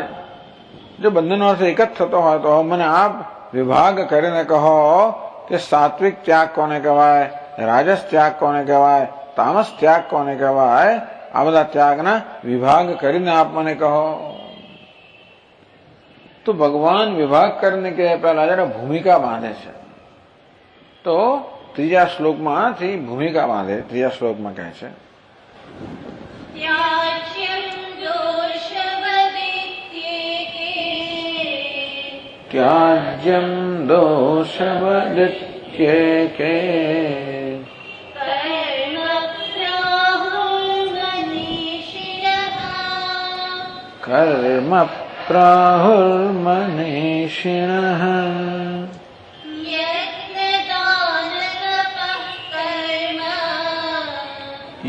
જો બંનેનો અર્થ એક જ થતો હોય તો મને આપ વિભાગ કરીને કહો કે સાત્વિક ત્યાગ કોને કહેવાય, રાજસ ત્યાગ કોને કહેવાય, તામસ ત્યાગ કોને કહેવાય. આ બધા ત્યાગના વિભાગ કરીને આપ મને કહો. તો ભગવાન વિભાગ કરીને કે પહેલા જરા ભૂમિકા બાંધે છે. તો ત્રીજા શ્લોકમાંથી ભૂમિકા બાંધે. ત્રીજા શ્લોકમાં કહે છે ત્યાજ્યમ દોષવદત્યેકે કર્મ પ્રાહુર્મનીષિણઃ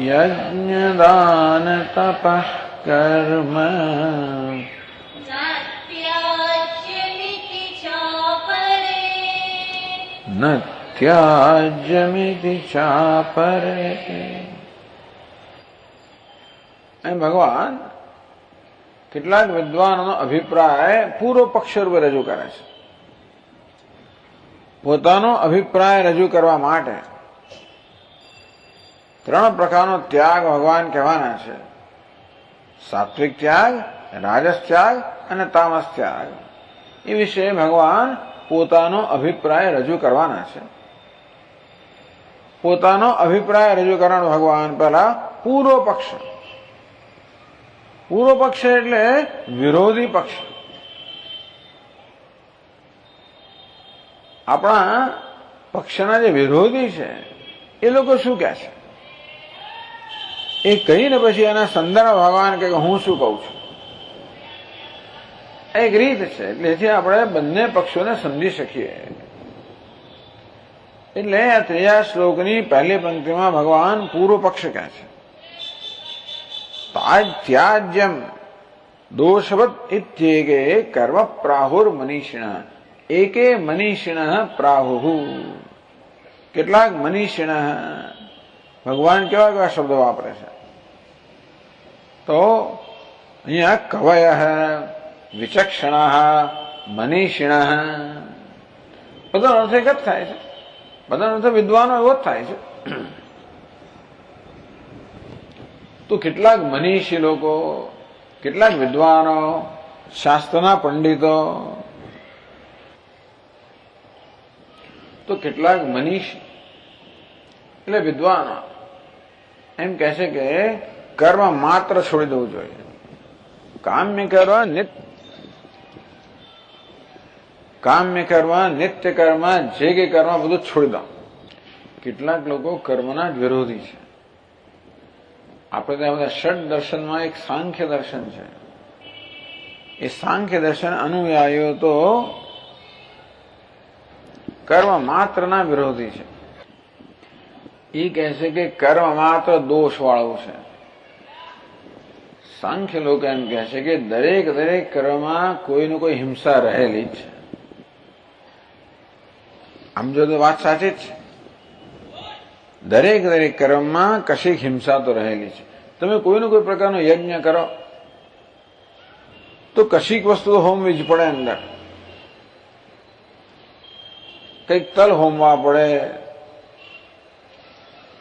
યજ્ઞદાન તપઃ કર્મ ન ત્યાજ્યમિતિ ચાપરે. એમ ભગવાન કેટલાક વિદ્વાનોનો અભિપ્રાય પૂર્વ પક્ષ રૂપે રજૂ કરે છે. પોતાનો અભિપ્રાય રજૂ કરવા માટે ત્રણ પ્રકારનો ત્યાગ ભગવાન કહેવાના છે: સાત્વિક ત્યાગ, રાજસ ત્યાગ અને તામસ ત્યાગ. એ વિશે ભગવાન પોતાનો અભિપ્રાય રજૂ કરવાના છે. પોતાનો અભિપ્રાય રજૂ કરવાનો ભગવાન પહેલા પૂર્વ પક્ષ. પૂર્વ પક્ષ એટલે વિરોધી પક્ષ. આપણા પક્ષના જે વિરોધી છે એ લોકો શું કહે છે એ કહીને પછી એના સંદર્ભ ભગવાન કહે હું શું કહું છું. એક રીત છે, એટલે આપણે બંને પક્ષોને સમજી શકીએ. એટલે આ ત્રીજા શ્લોકની પહેલી પંક્તિમાં ભગવાન પૂર્વ પક્ષ કહે છે ત્યાજ્યમ દોષવત ઇત્યેકે કર્મ પ્રાહુર મનીષિણ. એકે મનીષિણ પ્રાહુ. કેટલાક મનીષિણ ભગવાન કેવા કેવા શબ્દો વાપરે છે. તો અહીંયા કવય, વિચક્ષણા, મનીષિણ બધાનો અર્થ એક જ થાય છે. બધાનો અર્થ વિદ્વાનો એવો જ થાય છે. તો કેટલાક મનીષી લોકો, કેટલાક વિદ્વાનો, શાસ્ત્રના પંડિતો, તો કેટલાક મનીષી એટલે વિદ્વાનો એમ કહે છે કે કર્મ માત્ર છોડી દેવું જોઈએ. કામ્ય કરવા, નિત્ય કર્મ, જે કે કર્મ બધું છોડી દો. કેટલાક લોકો કર્મના જ વિરોધી છે. આપણે ત્યાં બધા ષડ દર્શનમાં એક સાંખ્ય દર્શન છે. એ સાંખ્ય દર્શન અનુયાયીઓ તો કર્મ માત્રના વિરોધી છે. એ કહે છે કે કર્મ માત્ર દોષ વાળું છે. સાંખ્ય લોકો એમ કહે છે કે દરેક કર્મમાં કોઈને કોઈ હિંસા રહેલી જ છે. આમ જો તો વાત સાચી જ છે. દરેક દરેક કર્મમાં કશીક હિંસા તો રહેલી છે. તમે કોઈનો કોઈ પ્રકારનો યજ્ઞ કરો તો કશીક વસ્તુ તો હોમવી જ પડે. અંદર કંઈક તલ હોમવા પડે,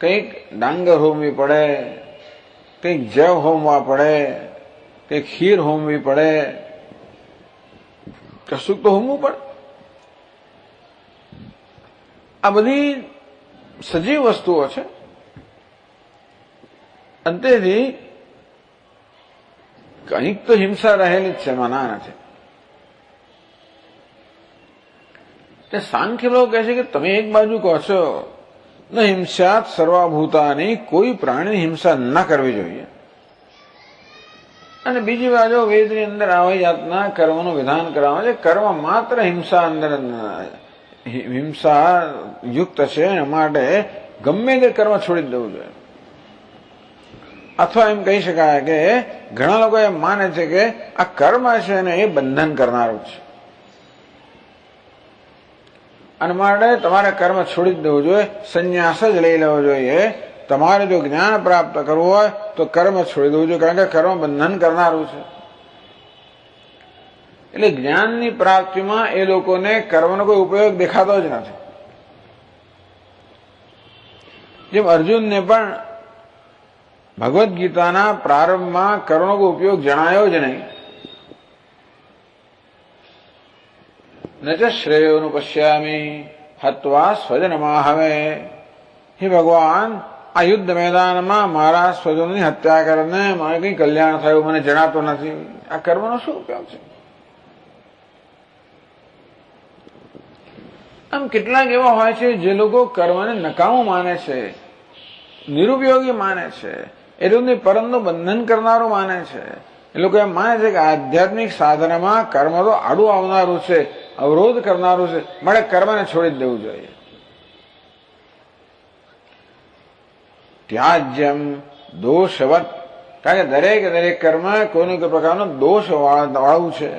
કંઈક ડાંગર હોમવી પડે, કંઈક જવ હોમવા પડે, કંઈક ખીર હોમવી પડે, કશુંક તો હોમવું પડે. આ બધી સજીવ વસ્તુઓ છે. અંતેથી કંઈક તો હિંસા રહેલી જ છે, માના નથી. તે સાંખ્ય લોકો કહે છે કે તમે એક બાજુ કહો છો ન હિંસાત સર્વભૂતાની, કોઈ પ્રાણી હિંસા ન કરવી જોઈએ, અને બીજી બાજુ વેદની અંદર આવી જાતના કર્મનું વિધાન કરવામાં છે. કર્મ માત્ર હિંસા અંદર હિંસા યુક્ત છે, એના માટે ગમે તે કર્મ છોડી દેવું જોઈએ. અથવા એમ કહી શકાય કે ઘણા લોકો એમ માને છે કે આ કર્મ છે ને એ બંધન કરનારું છે, અને માટે તમારે કર્મ છોડી જ દેવું જોઈએ, સંન્યાસ જ લઈ લેવો જોઈએ. તમારે જો જ્ઞાન પ્રાપ્ત કરવું હોય તો કર્મ છોડી દેવું જોઈએ, કારણ કે કર્મ બંધન કરનારું છે. એટલે જ્ઞાનની પ્રાપ્તિમાં એ લોકોને કર્મનો કોઈ ઉપયોગ દેખાતો જ નથી. જેમ અર્જુનને પણ ભગવદ્ ગીતાના પ્રારંભમાં કર્મનો કોઈ ઉપયોગ જણાયો જ નહીં. ન ચ શ્રેયોનું પશ્યામી હત્વા સ્વજનમાહવે. હે ભગવાન, આ યુદ્ધ મેદાનમાં મારા સ્વજનોની હત્યા કરીને મારે કઈ કલ્યાણ થયું મને જણાતો નથી. આ કર્મનો શું ઉપયોગ છે? આમ કેટલાક એવા હોય છે જે લોકો કર્મને નકામું માને છે, નિરુપયોગી માને છે, એ લોકોને પરમનું બંધન કરનારું માને છે. એ લોકો એમ માને છે કે આધ્યાત્મિક સાધનામાં કર્મ તો આડું આવનારું છે, અવરોધ કરનારું છે, માટે કર્મને છોડી જ દેવું જોઈએ. ત્યાજ્યમ દોષવત, કારણ કે દરેક દરેક કર્મ કોઈને કોઈ પ્રકારનો દોષ વાળું છે,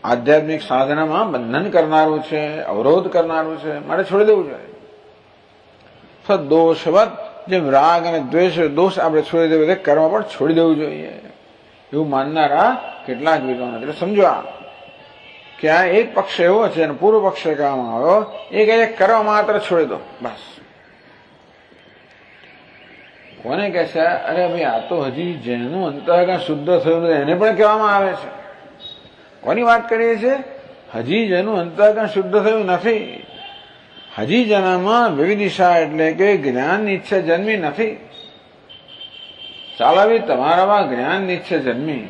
આધ્યાત્મિક સાધનામાં બંધન કરનારું છે, અવરોધ કરનારું છે, માટે છોડી દેવું જોઈએ. સદોષવત, જેમ રાગ અને દ્વેષ દોષ આપણે છોડી દેવું એટલે કર્મ પણ છોડી દેવું જોઈએ, એવું માનનારા કેટલાક વિદ્વાનો. એટલે સમજો કે આ એક પક્ષ એવો છે અને પૂર્વ પક્ષ કહેવામાં આવ્યો, એ કહે છે કર્મ માત્ર છોડી દો બસ. કોને કહે છે? અરે ભાઈ, આ તો હજી જેનું અંતઃકરણ શુદ્ધ થયું એને પણ કહેવામાં આવે છે. કોની વાત કરીએ છીએ? હજી જેનું અંતઃકરણ શુદ્ધ થયું નથી, હજી જેનામાં વિવિધિશા એટલે કે જ્ઞાનની ઈચ્છા જન્મી નથી. ચાલાવી તમારામાં જ્ઞાનની ઈચ્છા જન્મી.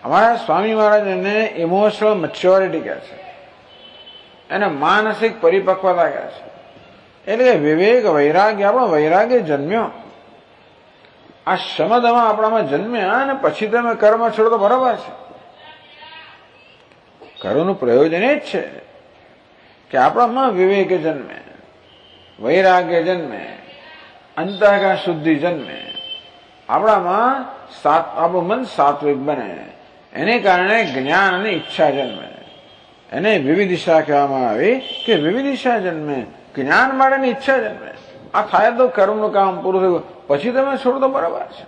અમારા સ્વામી મહારાજ એને ઇમોશનલ મેચ્યોરિટી કહે છે, એને માનસિક પરિપક્વતા કહે છે. એટલે વિવેક વૈરાગ્ય, આપણો વૈરાગ્ય જન્મ્યો, આ શમદમાં આપણામાં જન્મ્યા, અને પછી તમે કર્મ છોડો તો બરાબર છે. કર્મનું પ્રયોજન એ જ છે કે આપણામાં વિવેક જન્મે, વૈરાગ્ય જન્મે, અંતઃકરણ શુદ્ધિ જન્મે, આપણામાં આપણું મન સાત્વિક બને, એને કારણે જ્ઞાન અને ઈચ્છા જન્મે. એને વિવિધિશા કહેવામાં આવી કે વિવિધિશા જન્મે, જ્ઞાન માટેની ઈચ્છા જન્મે. આ થાય તો કર્મનું કામ પૂરું થયું, પછી તમે છોડો તો બરાબર છે.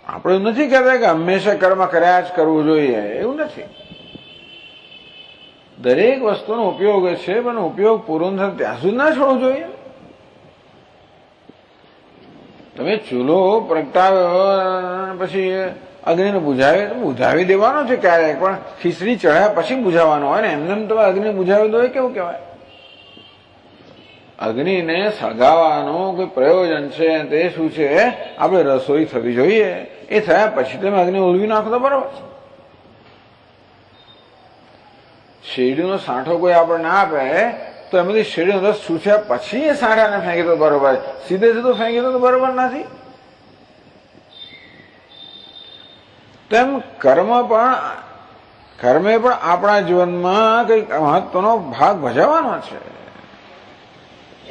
આપણે એવું નથી કહેતા કે હંમેશા કર્મ કર્યા જ કરવું જોઈએ, એવું નથી. દરેક વસ્તુનો ઉપયોગ છે, પણ ઉપયોગ પૂરો થાય ત્યાં સુધી ના છોડવું જોઈએ. તમે ચૂલો પ્રગટાવ્યો પછી અગ્નિને બુઝાવી દેવાનો છે ક્યારેક, પણ ખીચડી ચઢ્યા પછી બુઝાવવાનો હોય ને. એમને તમે અગ્નિ બુઝાવી દો એ કેવું કહેવાય? અગ્નિને સળગાવવાનું કોઈ પ્રયોજન છે, તે શું છે? આપણે રસોઈ થવી જોઈએ, એ થયા પછી તમે અગ્નિ ઓલવી નાખો તો બરાબર છે. શેરડીનો સાંઠો કોઈ આપણે ના આપે તો એમાંથી શેરડીનો રસ છૂટ્યા પછી એ સાંઠાને ફેંકી તો બરોબર, સીધે સીધું ફેંકી તો બરોબર નથી. તેમ કર્મે પણ આપણા જીવનમાં કંઈક મહત્વનો ભાગ ભજવવાનો છે.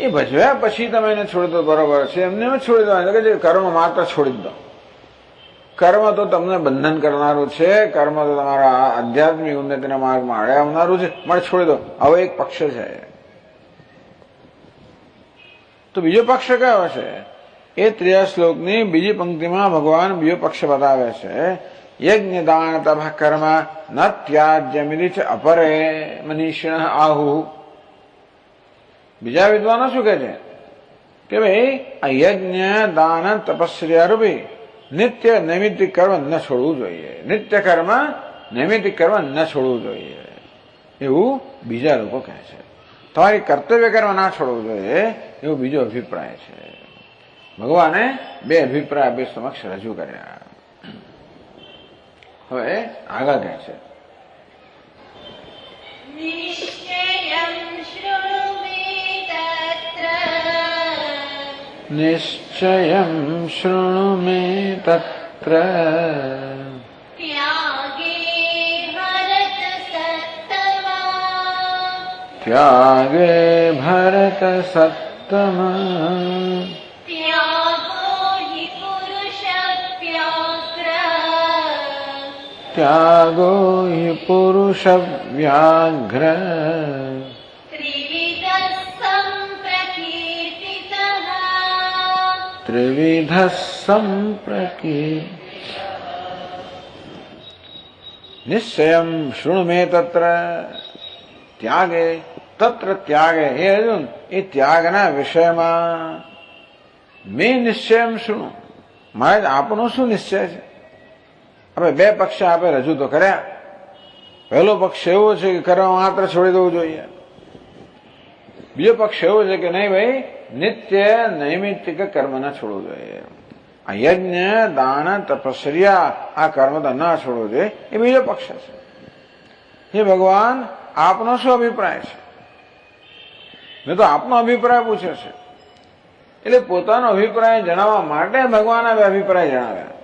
એ ભજવ્યા પછી તમે એને છોડી દો બરોબર છે, એમને છોડી દો કે કર્મ માત્ર છોડી દો. કર્મ તો તમને બંધન કરનારું છે, કર્મ તો તમારા આધ્યાત્મિક ઉન્નતિના માર્ગમાં આડે આવનારું છે, મારે છોડી દો. હવે એક પક્ષ છે તો બીજો પક્ષ કયો છે? એ 3 શ્લોકની બીજી પંક્તિમાં ભગવાન બીજો પક્ષ બતાવે છે. યજ્ઞ દાન તપ કર્મ ન ત્યાજ્યમિતિ ચ અપરે મનીષિણ આહુ. બીજા વિદ્વાનો શું કહે છે કે ભાઈ આ યજ્ઞ દાન તપસ્યા રૂપી નિત્ય નૈમિત્તિક કર્મ ન છોડવું જોઈએ, નિત્ય કર્મ નૈમિત્તિક કર્મ ન છોડવું જોઈએ એવું બીજા લોકો કહે છે. તમારી કર્તવ્ય કર્મ ના છોડવું જોઈએ એવો બીજો અભિપ્રાય છે. ભગવાને 2 અભિપ્રાય બે સમક્ષ રજૂ કર્યા. હવે આગળ કહે છે નિશ્ચયં શૃણુ મે તત્ર ત્યાગે ભરત સત્તમ ત્યાગો હિ પુરુષ વ્યાઘ્ર ત્રિવિધ સંપ્રકીર્તિ. નિશ્ચયમ શૃણુ મે તત્ર ત્યાગે તત્ર ત્યાગે. હે અર્જુન, એ ત્યાગના વિષયમાં મેં નિશ્ચયમ શૃણુ, મારે આપનો શું નિશ્ચય છે? આપણે 2 પક્ષ આપણે રજૂ તો કર્યા. પહેલો પક્ષ એવો છે કે કર્મ માત્ર છોડી દેવું જોઈએ. બીજો પક્ષ એવો છે કે નહીં ભાઈ, નિત્ય નૈમિત્તિક કર્મ ન છોડવું જોઈએ. આ યજ્ઞ દાન તપસ્યા આ કર્મ તો ન છોડવું જોઈએ એ બીજો પક્ષ છે. હે ભગવાન, આપનો શું અભિપ્રાય છે? મેં તો આપનો અભિપ્રાય પૂછ્યો છે. એટલે પોતાનો અભિપ્રાય જણાવવા માટે ભગવાને 2 અભિપ્રાય જણાવ્યા,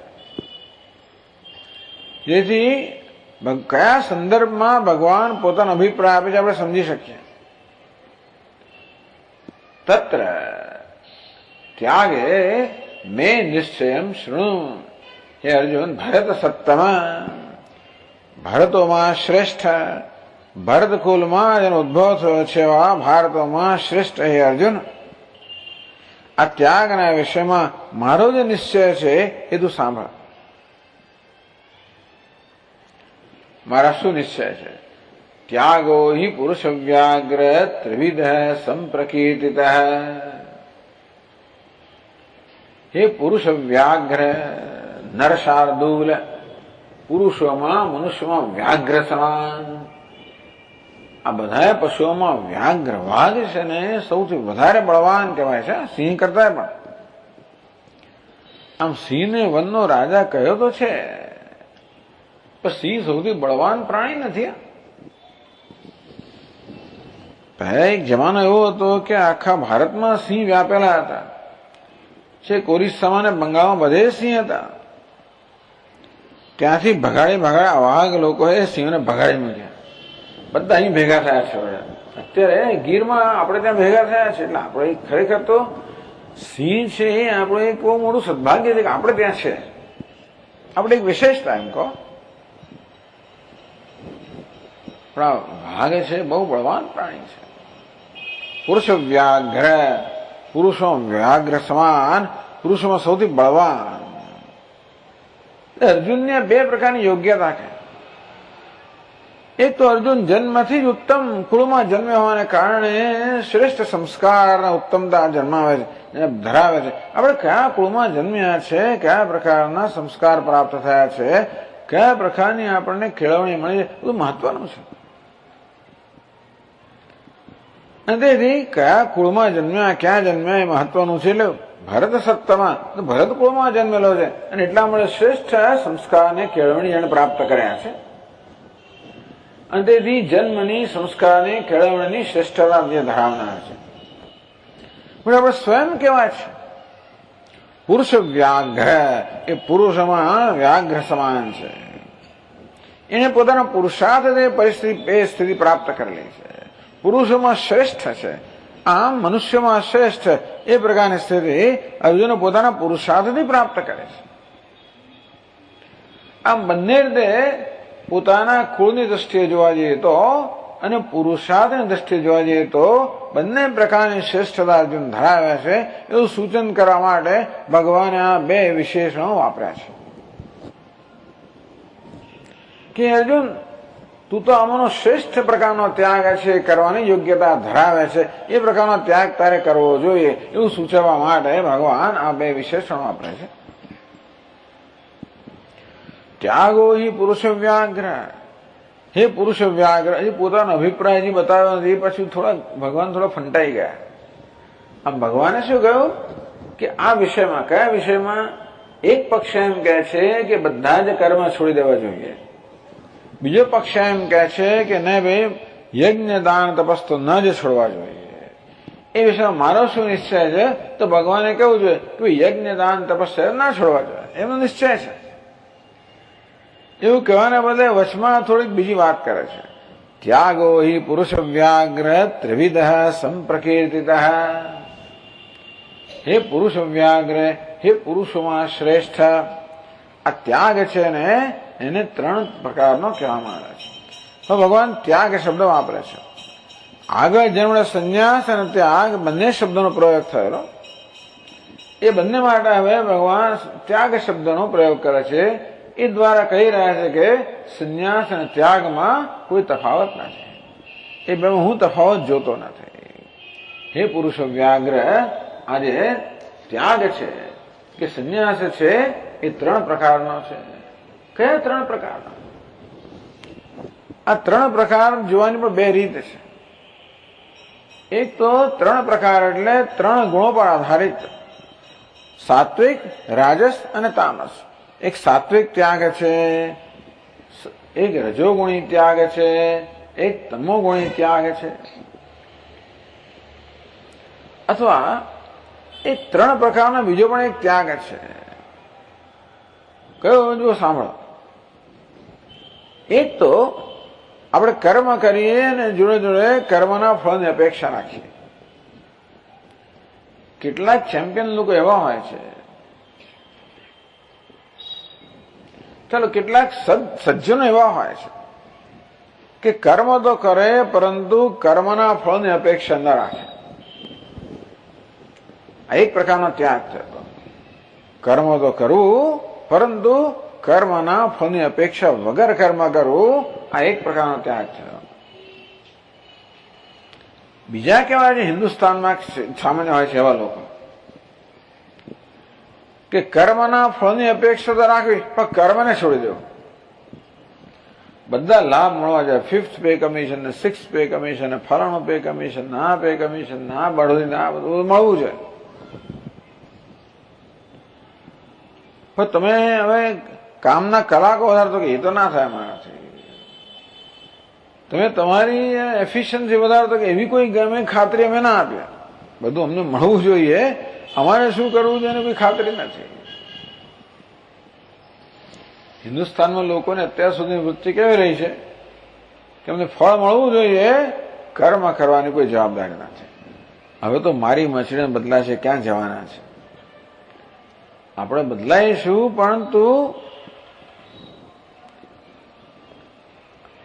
જેથી કયા સંદર્ભમાં ભગવાન પોતાનો અભિપ્રાય આપે છે આપણે સમજી શકીએ. તત્ર ત્યાગે મેં નિશ્ચયમ શૃણુ. હે અર્જુન, ભરત સત્તમ, ભારતોમાં શ્રેષ્ઠ, ભરત કુલમાં જેનો ઉદ્ભવ થયો છે એવા ભારતોમાં શ્રેષ્ઠ હે અર્જુન, આ ત્યાગના વિષયમાં મારો જે નિશ્ચય છે એ તું સાંભળ. મારા શું નિશ્ચય છે? ત્યાગો હિ પુરુષ વ્યાઘ્ર ત્રિવિધ સંપ્રકીર્તિત. હે પુરુષ વ્યાઘ્ર, નર શાર્દૂલ, પુરુષોમાં મનુષ્યમાં વ્યાઘ્ર સમાન. આ બધા પશુઓમાં વ્યાઘ્ર વાઘ છે ને સૌથી વધારે બળવાન કહેવાય છે, સિંહ કરતા પણ. આમ સિંહને વનનો રાજા કહ્યો તો છે, પણ સિંહ સૌથી બળવાન પ્રાણી નથી. પહેલા એક જમાનો એવો હતો કે આખા ભારતમાં સિંહ વ્યાપેલા હતા. છે ઓરિસ્સામાં અને બંગાળમાં બધે સિંહ હતા. ત્યાંથી ભગાડી વાઘ લોકોએ સિંહોને ભગાડી મૂક્યા. બધા અહીં ભેગા થયા છે. અત્યારે ગીરમાં આપણે ત્યાં ભેગા થયા છે. એટલે આપણે ખરેખર તો સિંહ છે એ આપણું એક બહુ મોટું સદભાગ્ય છે કે આપણે ત્યાં છે. આપણે એક વિશેષતા એમ કહો. પણ આ વાઘ છે બહુ બળવાન પ્રાણી છે. પુરુષ વ્યાઘ્ર, પુરુષો વ્યાઘ્ર સમાન, પુરુષોમાં સૌથી બળવાન. અર્જુનને 2 પ્રકારની યોગ્યતા છે. એક તો અર્જુન જન્મથી જ ઉત્તમ કુળમાં જન્મ્યો હોવાને કારણે શ્રેષ્ઠ સંસ્કારના ઉત્તમતા જન્માવે છે, ધરાવે છે. આપણે કયા કુળમાં જન્મ્યા છે, કયા પ્રકારના સંસ્કાર પ્રાપ્ત થયા છે, કયા પ્રકારની આપણને કેળવણી મળી છે, બધું મહત્વનું છે. અને તેથી કયા કુળમાં જન્મ્યા, ક્યાં જન્મ્યા એ મહત્વનું છે. એટલે ભરત સત્તમાં ભરત કુળમાં જન્મેલો છે અને એટલા માટે શ્રેષ્ઠ સંસ્કારને કેળવણી એને પ્રાપ્ત કર્યા છે. અને તેથી જન્મની સંસ્કારની કેળવણીની શ્રેષ્ઠતા જે ધરાવનાર છે. પણ આપણે સ્વયં કેવા છે? પુરુષ વ્યાઘ્ર, એ પુરુષમાં વ્યાઘ્ર સમાન છે. એને પોતાના પુરુષાર્થથી એ સ્થિતિ પ્રાપ્ત કરેલી છે. પુરુષોમાં શ્રેષ્ઠ છે. આમ મનુષ્યમાં શ્રેષ્ઠ એ પ્રકારની સ્થિતિ અર્જુન પોતાના પુરુષાર્થથી પ્રાપ્ત કરે છે. આમ બંને રીતે પોતાના કુળની દ્રષ્ટિએ જોવા જઈએ તો અને પુરુષાર્થની દ્રષ્ટિએ જોવા જઈએ તો બંને પ્રકારની શ્રેષ્ઠતા અર્જુન ધરાવે છે એવું સૂચન કરવા માટે ભગવાને આ બે વિશેષણો વાપર્યા છે કે અર્જુન તું તો આમાંનો શ્રેષ્ઠ પ્રકારનો ત્યાગ છે કરવાની યોગ્યતા ધરાવે છે, એ પ્રકારનો ત્યાગ તારે કરવો જોઈએ એવું સૂચવવા માટે ભગવાન આ બે વિશેષણો વાપરે છે. ત્યાગો હિ પુરુષ વ્યાઘ્ર, હે પુરુષ વ્યાઘ્ર. એ પોતાનો અભિપ્રાય જે બતાવ્યો નથી, પછી ભગવાન થોડા ફંટાઈ ગયા. આમ ભગવાને શું કહ્યું કે આ વિષયમાં, કયા વિષયમાં? એક પક્ષ એમ કહે છે કે બધા જ કર્મ છોડી દેવા જોઈએ, બીજો પક્ષ એમ કહે છે કે નહીં ભાઈ, યજ્ઞ દાન તપસ તો ન જ છોડવા જોઈએ. એ વિષયમાં મારો શું નિશ્ચય છે? તો ભગવાને કેવું જોઈએ કે યજ્ઞ દાન તપસ્યા ના છોડવા જોઈએ, એમનો નિશ્ચય છે. એવું કહેવાના બદલે વચમાં થોડીક બીજી વાત કરે છે. ત્યાગો હિ પુરુષ વ્યાઘ્ર ત્રિવિધ સંપ્રકીર્તિત. હે પુરુષ વ્યાઘ્ર, હે પુરુષોમાં શ્રેષ્ઠ, આ ત્યાગ છે ને એને ત્રણ પ્રકારનો કહેવામાં આવે છે. તો ભગવાન ત્યાગ શબ્દ વાપરે છે. આગળ જેમણે સંન્યાસ અને ત્યાગ બંને શબ્દનો પ્રયોગ થયેલો, એ બંને માટે હવે ભગવાન ત્યાગ શબ્દનો પ્રયોગ કરે છે. એ દ્વારા કહી રહ્યા છે કે સંન્યાસ અને ત્યાગમાં કોઈ તફાવત નથી. એ બે હું તફાવત જોતો નથી. હે પુરુષો વ્યાઘ્ર, આજે ત્યાગ છે કે સંન્યાસ છે એ ત્રણ પ્રકારનો છે. કયા ત્રણ પ્રકારના? આ ત્રણ પ્રકાર જોવાની પણ બે રીત છે. એક તો ત્રણ પ્રકાર એટલે ત્રણ ગુણો પર આધારિત, સાત્વિક, રાજસ અને તામસ. એક સાત્વિક ત્યાગ છે, એક રજોગુણી ત્યાગ છે, એક તમોગુણી ત્યાગ છે. અથવા એ ત્રણ પ્રકારનો બીજો પણ એક ત્યાગ છે. કયો? જો સાંભળો. એક તો આપણે કર્મ કરીએ અને જોડે જોડે કર્મના ફળની અપેક્ષા રાખીએ. કેટલાક ચેમ્પિયન લોકો એવા હોય છે, ચાલો કેટલાક સજ્જનો એવા હોય છે કે કર્મ તો કરે પરંતુ કર્મના ફળની અપેક્ષા ન રાખે. આ એક પ્રકારનો ત્યાગ છે. કર્મ તો કરવું પરંતુ કર્મના ફળની અપેક્ષા વગર કર્મ કરવું, આ એક પ્રકારનો ત્યાગ છે. બીજા કેવા છે હિન્દુસ્તાનમાં સામાન્ય હોય છે એવા લોકો કે કર્મના ફળની અપેક્ષા તો રાખવી પણ કર્મને છોડી દેવું. બધા લાભ મળવા જાય, 5th પે કમિશન ને 6th પે કમિશન ને ફલાણું પે કમિશન, ના પે કમિશન, ના બઢોરી, ના બધું મળવું છે. પણ તમે હવે કામના કલાકો વધારે તો કે એ તો ના થાય મારાથી. તમે તમારી એફિશિયન્સી વધારો તો કે એવી કોઈ ગમે ખાતરી અમે ના આપીએ. બધું અમને મળવું જોઈએ, અમારે શું કરવું છે એની કોઈ ખાતરી નથી. હિન્દુસ્તાનમાં લોકોને અત્યાર સુધી વૃત્તિ કેવી રહી છે કે અમને ફળ મળવું જોઈએ, કર્મ કરવાની કોઈ જવાબદારી નથી. હવે તો મારી મછડીને બદલાશે, ક્યાં જવાના છે? આપણે બદલાઈશું પરંતુ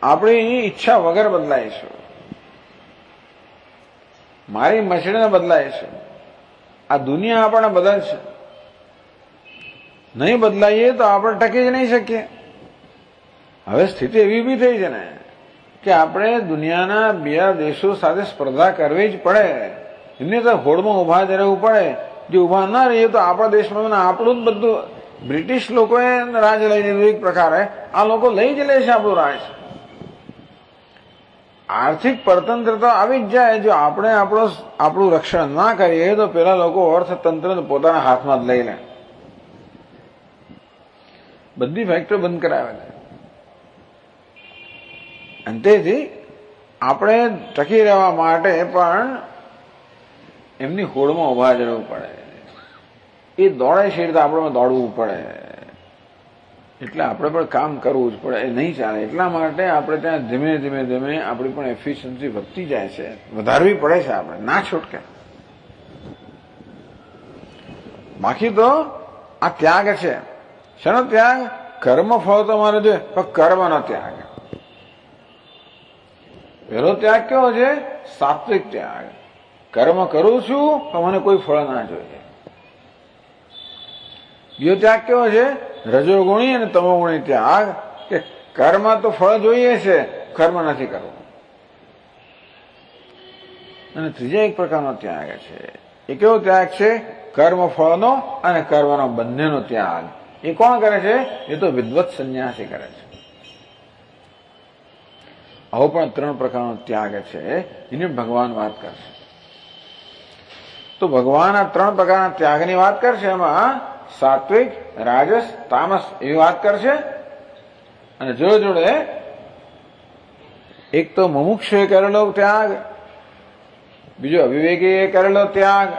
આપણી ઈચ્છા વગર બદલાઈશું. મારી મછડીને બદલાઈશું. આ દુનિયા આપણને બદલશે. નહીં બદલાઈએ તો આપણે ટકી જ નહીં શકીએ. હવે સ્થિતિ એવી બી થઈ છે ને કે આપણે દુનિયાના બીજા દેશો સાથે સ્પર્ધા કરવી જ પડે. એમને તો હોડમાં ઉભા જ રહેવું પડે. જો ઉભા ના રહીએ તો આપણા દેશમાં આપણું જ બધું, બ્રિટિશ લોકોએ રાજ લઈ લીધું એક પ્રકારે, આ લોકો લઈ જ લે છે આપણું રાજ. આર્થિક પરતંત્રતા આવી જ જાય જો આપણે આપણું રક્ષણ ના કરીએ તો પેલા લોકો અર્થતંત્ર પોતાના હાથમાં જ લઈ લે. બધી ફેક્ટરી બંધ કરાવે છે. અને તેથી આપણે ટકી રહેવા માટે પણ એમની હોડમાં ઉભા જ રહેવું પડે. એ દોડે છે એટલે આપણે દોડવું પડે. એટલે આપણે પણ કામ કરવું જ પડે. એ નહીં ચાલે. એટલા માટે આપણે ત્યાં ધીમે ધીમે ધીમે આપણી પણ એફિશિયન્સી વધતી જાય છે, વધારવી પડે છે. આપણે ના છૂટકે. બાકી તો આ ત્યાગ છે. શેનો ત્યાગ? કર્મ ફળ તો મારે જોઈએ પણ કર્મનો ત્યાગ. પહેલો ત્યાગ કેવો છે? સાત્વિક ત્યાગ. કર્મ કરું છું તો મને કોઈ ફળ ના જોઈએ. બીજો ત્યાગ કેવો છે? રજોગુણી અને તમોગુણી ત્યાગ, કે કર્મ તો ફળ જોઈએ છે, કર્મ નથી કરવું. અને ત્રીજો એક પ્રકારનો ત્યાગ છે, એ કેવો ત્યાગ છે? કર્મ ફળનો અને કર્મનો બંનેનો ત્યાગ. એ કોણ કરે છે? એ તો વિદ્વત સંન્યાસી કરે છે. આવો પણ 3 પ્રકારનો ત્યાગ છે, એની ભગવાન વાત કરશે. તો ભગવાન આ 3 પ્રકારના ત્યાગની વાત કરશે. એમાં સાત્વિક, રાજસ, તામસ એવી વાત કરશે. અને જોડે જોડે એક તો મુમુક્ષુએ કરેલો ત્યાગ, બીજો અવિવેકીએ કરેલો ત્યાગ.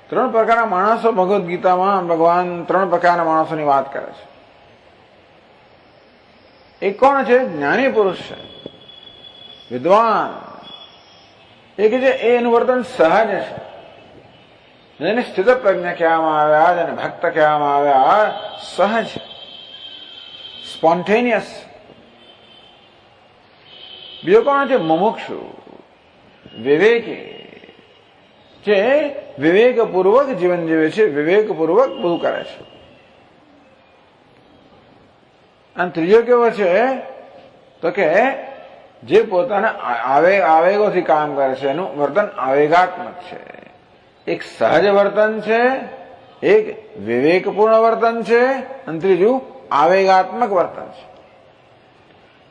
3 પ્રકારના માણસો ભગવદ્ ગીતામાં ભગવાન 3 પ્રકારના માણસોની વાત કરે છે. એક કોણ છે? જ્ઞાની પુરુષ છે, વિદ્વાન. એક છે એનું વર્તન સહજ છે, જેને સ્થિત પ્રજ્ઞ કહેવામાં આવ્યા, જેને ભક્ત કહેવામાં આવ્યા, સહજ, સ્પોન્ટેનિયસ. બીજો કોણ છે? મુમુક્ષુ, વિવેકી, જે વિવેકપૂર્વક જીવન જીવે છે, વિવેકપૂર્વક બધું કરે છે. અને ત્રીજો કેવો છે? તો કે જે પોતાના આવેગોથી કામ કરે છે, એનું વર્તન આવેગાત્મક છે. એક સહજ વર્તન છે, એક વિવેકપૂર્ણ વર્તન છે, અને ત્રીજું આવેગાત્મક વર્તન છે.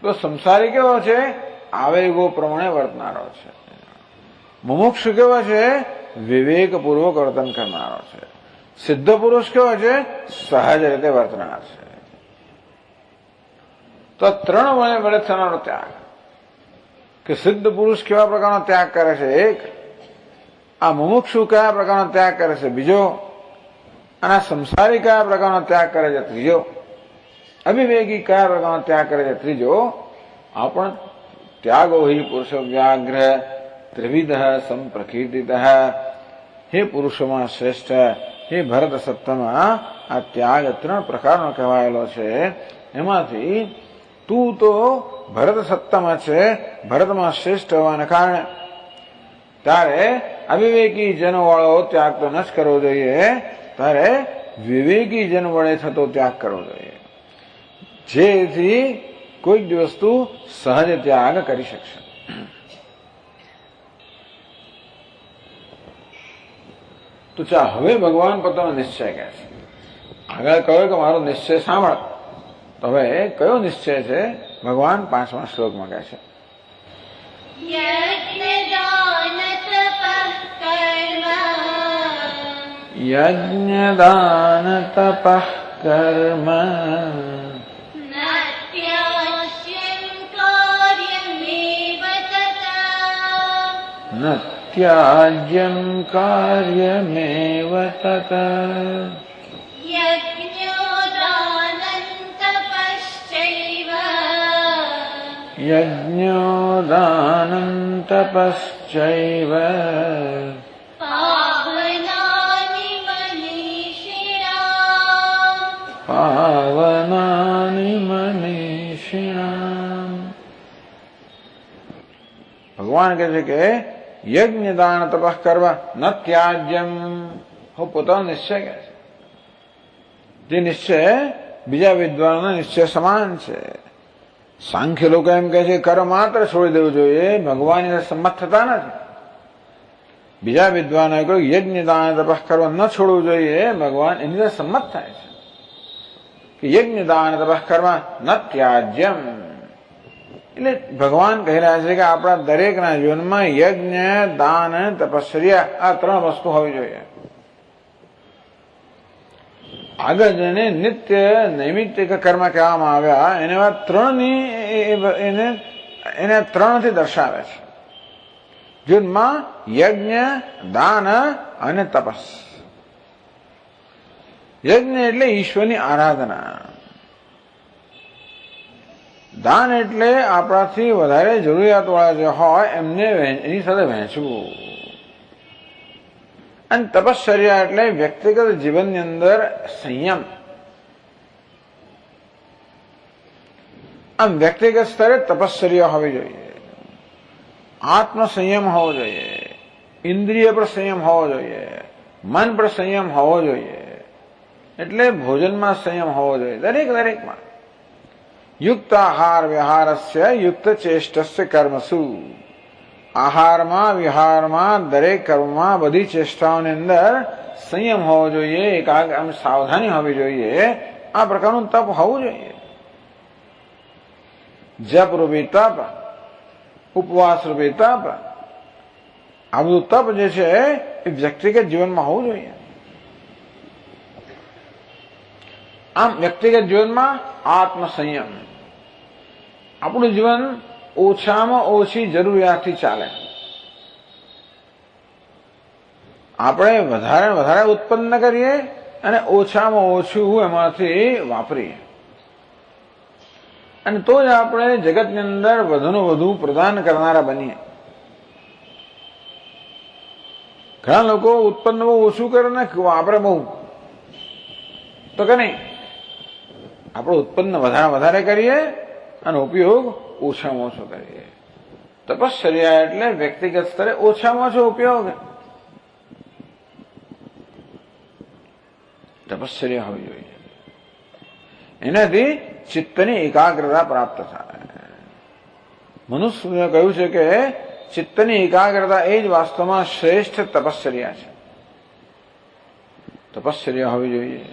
તો સંસારી કેવો છે? આવેગો પ્રમાણે વર્તનારો છે. મુમુક્ષુ કેવો છે? વિવેકપૂર્વક વર્તન કરનારો છે. સિદ્ધ પુરુષ કેવો છે? સહજ રીતે વર્તનાર છે. તો 3 વડે થનારો ત્યાગ, કે સિદ્ધ પુરુષ કેવા પ્રકારનો ત્યાગ કરે છે? એક. આ મુમુક્ષુ કયા પ્રકારનો ત્યાગ કરે છે? બીજો. અને આ સંસારી કયા પ્રકારનો ત્યાગ કરે છે? ત્રીજો. અવિવેકી કયા પ્રકારનો ત્યાગ કરે છે? ત્રીજો. આ પણ ત્યાગો હિ પુરુષ વ્યાઘ્ર ત્રિવિધ સંપ્રકીર્તિત. હે પુરુષોમાં શ્રેષ્ઠ, હે ભરત સપ્તમાં, આ ત્યાગ 3 પ્રકારનો કહેવાયેલો છે. એમાંથી તું તો ભરત સત્તામાં છે, ભરતમાં શ્રેષ્ઠ હોવાને કારણે તારે અવિવેકી જનો વાળો ત્યાગ તો ન જ કરવો જોઈએ, તારે વિવેકી જન વડે થતો ત્યાગ કરવો જોઈએ, જેથી કોઈક દિવસ તું સહજ ત્યાગ કરી શકશે. તો ચા હવે ભગવાન પોતાનો નિશ્ચય કહે છે. આગળ કહ્યું કે મારો નિશ્ચય સાંભળ. તો હવે કયો નિશ્ચય છે? ભગવાન 5મા શ્લોકમાં કહે છે, યજ્ઞ દાન તપઃ કર્મ ન ત્યાજ્યમ કાર્યમેવ તત. યજ્ઞો દાનં તપશ્ચૈવ પાવનાનિ મનીષિણામ. ભગવાન કહે છે કે યજ્ઞ દાન તપઃ કરવા ન ત્યાજ્યમ. હું પોતાનો નિશ્ચય કહે છે, જે નિશ્ચય બીજા વિદ્વાનોના નિશ્ચય સમાન છે. સાંખ્ય લોકો એમ કહે છે કર્મ માત્ર છોડી દેવું જોઈએ, ભગવાન એને સંમત થતા નથી. બીજા વિદ્વાનોએ કહ્યું યજ્ઞ દાન તપઃ કરવા ન છોડવું જોઈએ, ભગવાન એની સંમત થાય છે કે યજ્ઞ દાન તપઃ કરવા ન ત્યાજ્યમ. એટલે ભગવાન કહી રહ્યા છે કે આપણા દરેકના જીવનમાં યજ્ઞ, દાન, તપશ્ચર્યા આ 3 વસ્તુ હોવી જોઈએ. આગળ જેને નિત્ય નૈમિત્તિક કર્મ કહેવામાં આવ્યા, એને 3થી દર્શાવે છે. જીવનમાં યજ્ઞ, દાન અને તપસ. યજ્ઞ એટલે ઈશ્વરની આરાધના. દાન એટલે આપણાથી વધારે જરૂરિયાતવાળા જે હોય એમને એની સાથે વહેંચવું. અને તપશ્ચર્યા એટલે વ્યક્તિગત જીવનની અંદર સંયમ. આમ વ્યક્તિગત સ્તરે તપશ્ચર્યા હોવી જોઈએ. આત્મસંયમ હોવો જોઈએ, ઇન્દ્રિય પર સંયમ હોવો જોઈએ, મન પર સંયમ હોવો જોઈએ. એટલે ભોજનમાં સંયમ હોવો જોઈએ દરેકમાં. યુક્ત આહાર વિહારસ્ય યુક્ત ચેષ્ટસ્ય કર્મસુ. આહારમાં વિહારમાં દરેક કર્મમાં બધી ચેષ્ટાઓની અંદર સંયમ હોવો જોઈએ, સાવધાની હોવી જોઈએ. આ પ્રકારનું તપ હોવું જોઈએ. જપ રૂપી તપ, ઉપવાસ રૂપી તપ, આ બધું તપ જે છે એ વ્યક્તિગત જીવનમાં હોવું જોઈએ. આમ વ્યક્તિગત જીવનમાં આત્મસંયમ. આપણું જીવન ઓછામાં ઓછી જરૂરિયાતથી ચાલે. આપણે વધારે ઉત્પન્ન કરીએ અને ઓછામાં ઓછું એમાંથી વાપરીએ, અને તો જ આપણે જગતની અંદર વધુને વધુ પ્રદાન કરનારા બનીએ. ઘણા લોકો ઉત્પન્ન બહુ ઓછું કરે ને વાપરે બહુ, તો કે નહીં, આપણે ઉત્પન્ન વધારે કરીએ અને ઉપયોગ ઓછામાં ઓછો કરીએ. તપશ્ચર્યા એટલે વ્યક્તિગત સ્તરે ઓછામાં ઓછો ઉપયોગ. તપશ્ચર્યા હોવી જોઈએ. એનાથી ચિત્તની એકાગ્રતા પ્રાપ્ત થાય. મનુષ્યએ કહ્યું છે કે ચિત્તની એકાગ્રતા એ જ વાસ્તવમાં શ્રેષ્ઠ તપશ્ચર્યા છે. તપશ્ચર્યા હોવી જોઈએ.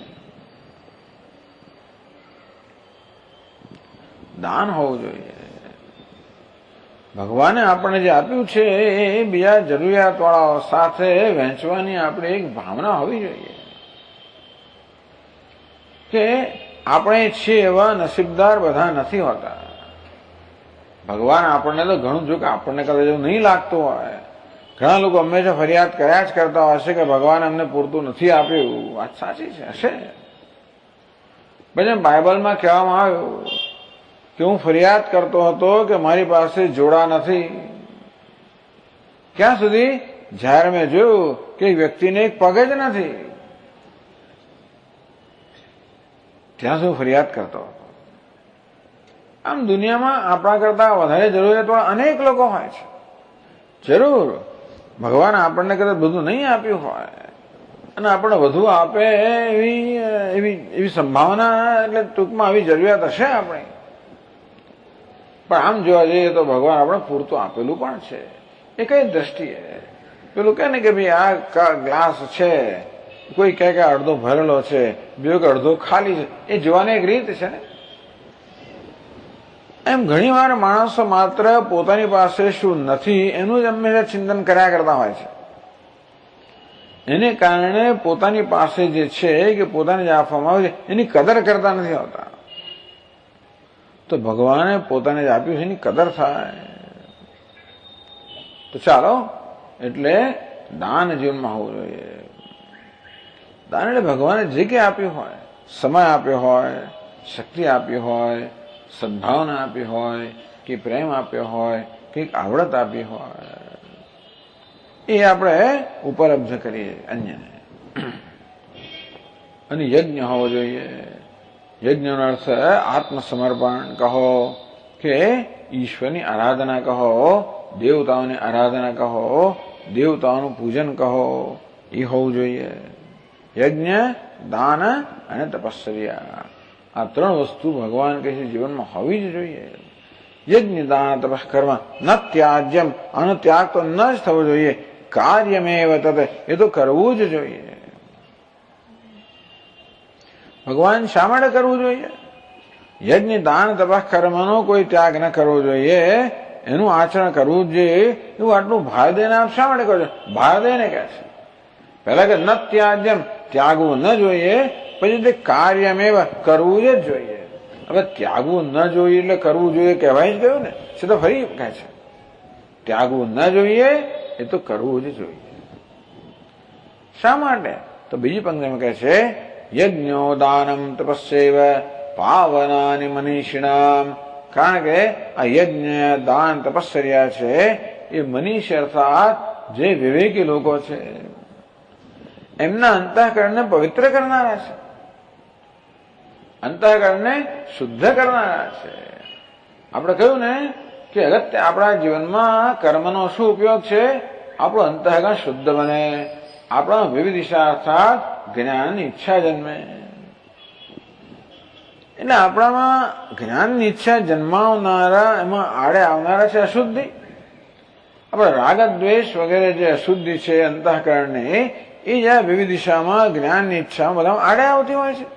દાન હોવું જોઈએ. ભગવાને આપણને જે આપ્યું છે એ બીજા જરૂરિયાત વાળાઓ સાથે વહેંચવાની આપણી એક ભાવના હોવી જોઈએ. કે આપણે છીએ એવા નસીબદાર બધા નથી હોતા. ભગવાન આપણને તો ઘણું જો કે આપણને કદાચ એવું નહીં લાગતું હોય. ઘણા લોકો હંમેશા ફરિયાદ કર્યા જ કરતા હશે કે ભગવાન અમને પૂરતું નથી આપ્યું. વાત સાચી છે, હશે. પછી બાઇબલમાં કહેવામાં આવ્યું કે હું ફરિયાદ કરતો હતો કે મારી પાસે જોડા નથી. ક્યાં સુધી? જ્યારે મેં જોયું કે વ્યક્તિને એક પગ જ નથી, ત્યાં સુધી ફરિયાદ કરતો હતો. આમ દુનિયામાં આપણા કરતા વધારે જરૂરિયાતવાળા અનેક લોકો હોય છે. જરૂર ભગવાન આપણને કદાચ બધું નહીં આપ્યું હોય અને આપણને વધુ આપે એવી સંભાવના, એટલે ટૂંકમાં આવી જરૂરિયાત હશે આપણી. પણ આમ જોવા જઈએ તો ભગવાન આપણે પૂરતું આપેલું પણ છે. એ કઈ દ્રષ્ટિએ? પેલું કહે ને કે ભાઈ આ ગ્લાસ છે, કોઈ કહે કે અડધો ભરેલો છે, બીજો કે અડધો ખાલી છે. એ જોવાની એક રીત છે ને. એમ ઘણી વાર માણસો માત્ર પોતાની પાસે શું નથી એનું જ હંમેશા ચિંતન કર્યા કરતા હોય છે. એને કારણે પોતાની પાસે જે છે કે પોતાને જે આપવામાં આવે છે એની કદર કરતા નથી હોતા. તો ભગવાને પોતાને જે આપ્યું છે એની કદર થાય. તો ચાલો, એટલે દાન જીવનમાં હોવું જોઈએ. દાન એટલે ભગવાને જે કંઈ આપ્યું હોય, સમય આપ્યો હોય, શક્તિ આપી હોય, સદભાવના આપી હોય, કે પ્રેમ આપ્યો હોય, કંઈક આવડત આપી હોય, એ આપણે ઉપલબ્ધ કરીએ અન્યને. અને યજ્ઞ હોવો જોઈએ. યજ્ઞનો અર્થ આત્મસમર્પણ કહો, કે ઈશ્વરની આરાધના કહો, દેવતાઓની આરાધના કહો, દેવતાઓનું પૂજન કહો, એ હોવું જોઈએ. યજ્ઞ, દાન અને તપશ્ચર્યા, આ ત્રણ વસ્તુ ભગવાન કહે છે જીવનમાં હોવી જ જોઈએ. યજ્ઞ, દાન, તપસ કર્મ ન ત્યાજ્યમ, આનો ત્યાગ તો ન જ થવો જોઈએ. કાર્યમેવ તત, એ તો કરવું જ જોઈએ. ભગવાન શા માટે કરવું જોઈએ? યજ્ઞ, દાન, તપસ કર્મનો કોઈ ત્યાગ ન કરવો જોઈએ, એનું આચરણ કરવું જ જોઈએ. એવું આટલું ભાર દઈને આપ શા માટે કરો છો? ભાર દઈને કહે છે. પહેલા કે ન ત્યાજ્યમ, ત્યાગવું ન જોઈએ, પછી તે કાર્યમેવ, કરવું જ જોઈએ. હવે ત્યાગવું ન જોઈએ એટલે કરવું જોઈએ કહેવાય જ ગયું ને. છે તો ફરી કહે છે ત્યાગવું ન જોઈએ, એ તો કરવું જ જોઈએ. શા માટે? તો બીજી પંક્તિમાં કહે છે યજ્ઞો દાનમ તપસ્યૈવ પાવનાની મનીષિણામ. કારણ કે આ યજ્ઞ, દાન, તપશ્ચર્યા છે એ મનીષ અર્થાત જે વિવેકી લોકો છે એમના અંતઃકરણને પવિત્ર કરનારા છે, અંતઃકરણને શુદ્ધ કરનારા છે. આપણે કહ્યું ને કે અગત્ય આપણા જીવનમાં કર્મનો શું ઉપયોગ છે? આપણું અંતઃકરણ શુદ્ધ બને, આપણા વિવિધ દિશા અર્થાત જ્ઞાનની ઈચ્છા જન્મે. એટલે આપણામાં જ્ઞાનની ઈચ્છા જન્માવનારા, એમાં આડે આવનારા છે અશુદ્ધિ. આપણે રાગ દ્વેષ વગેરે જે અશુદ્ધિ છે અંતઃકરણને, એ જ્યાં વિવિધ દિશામાં જ્ઞાનની ઈચ્છા બધા આડે આવતી હોય છે.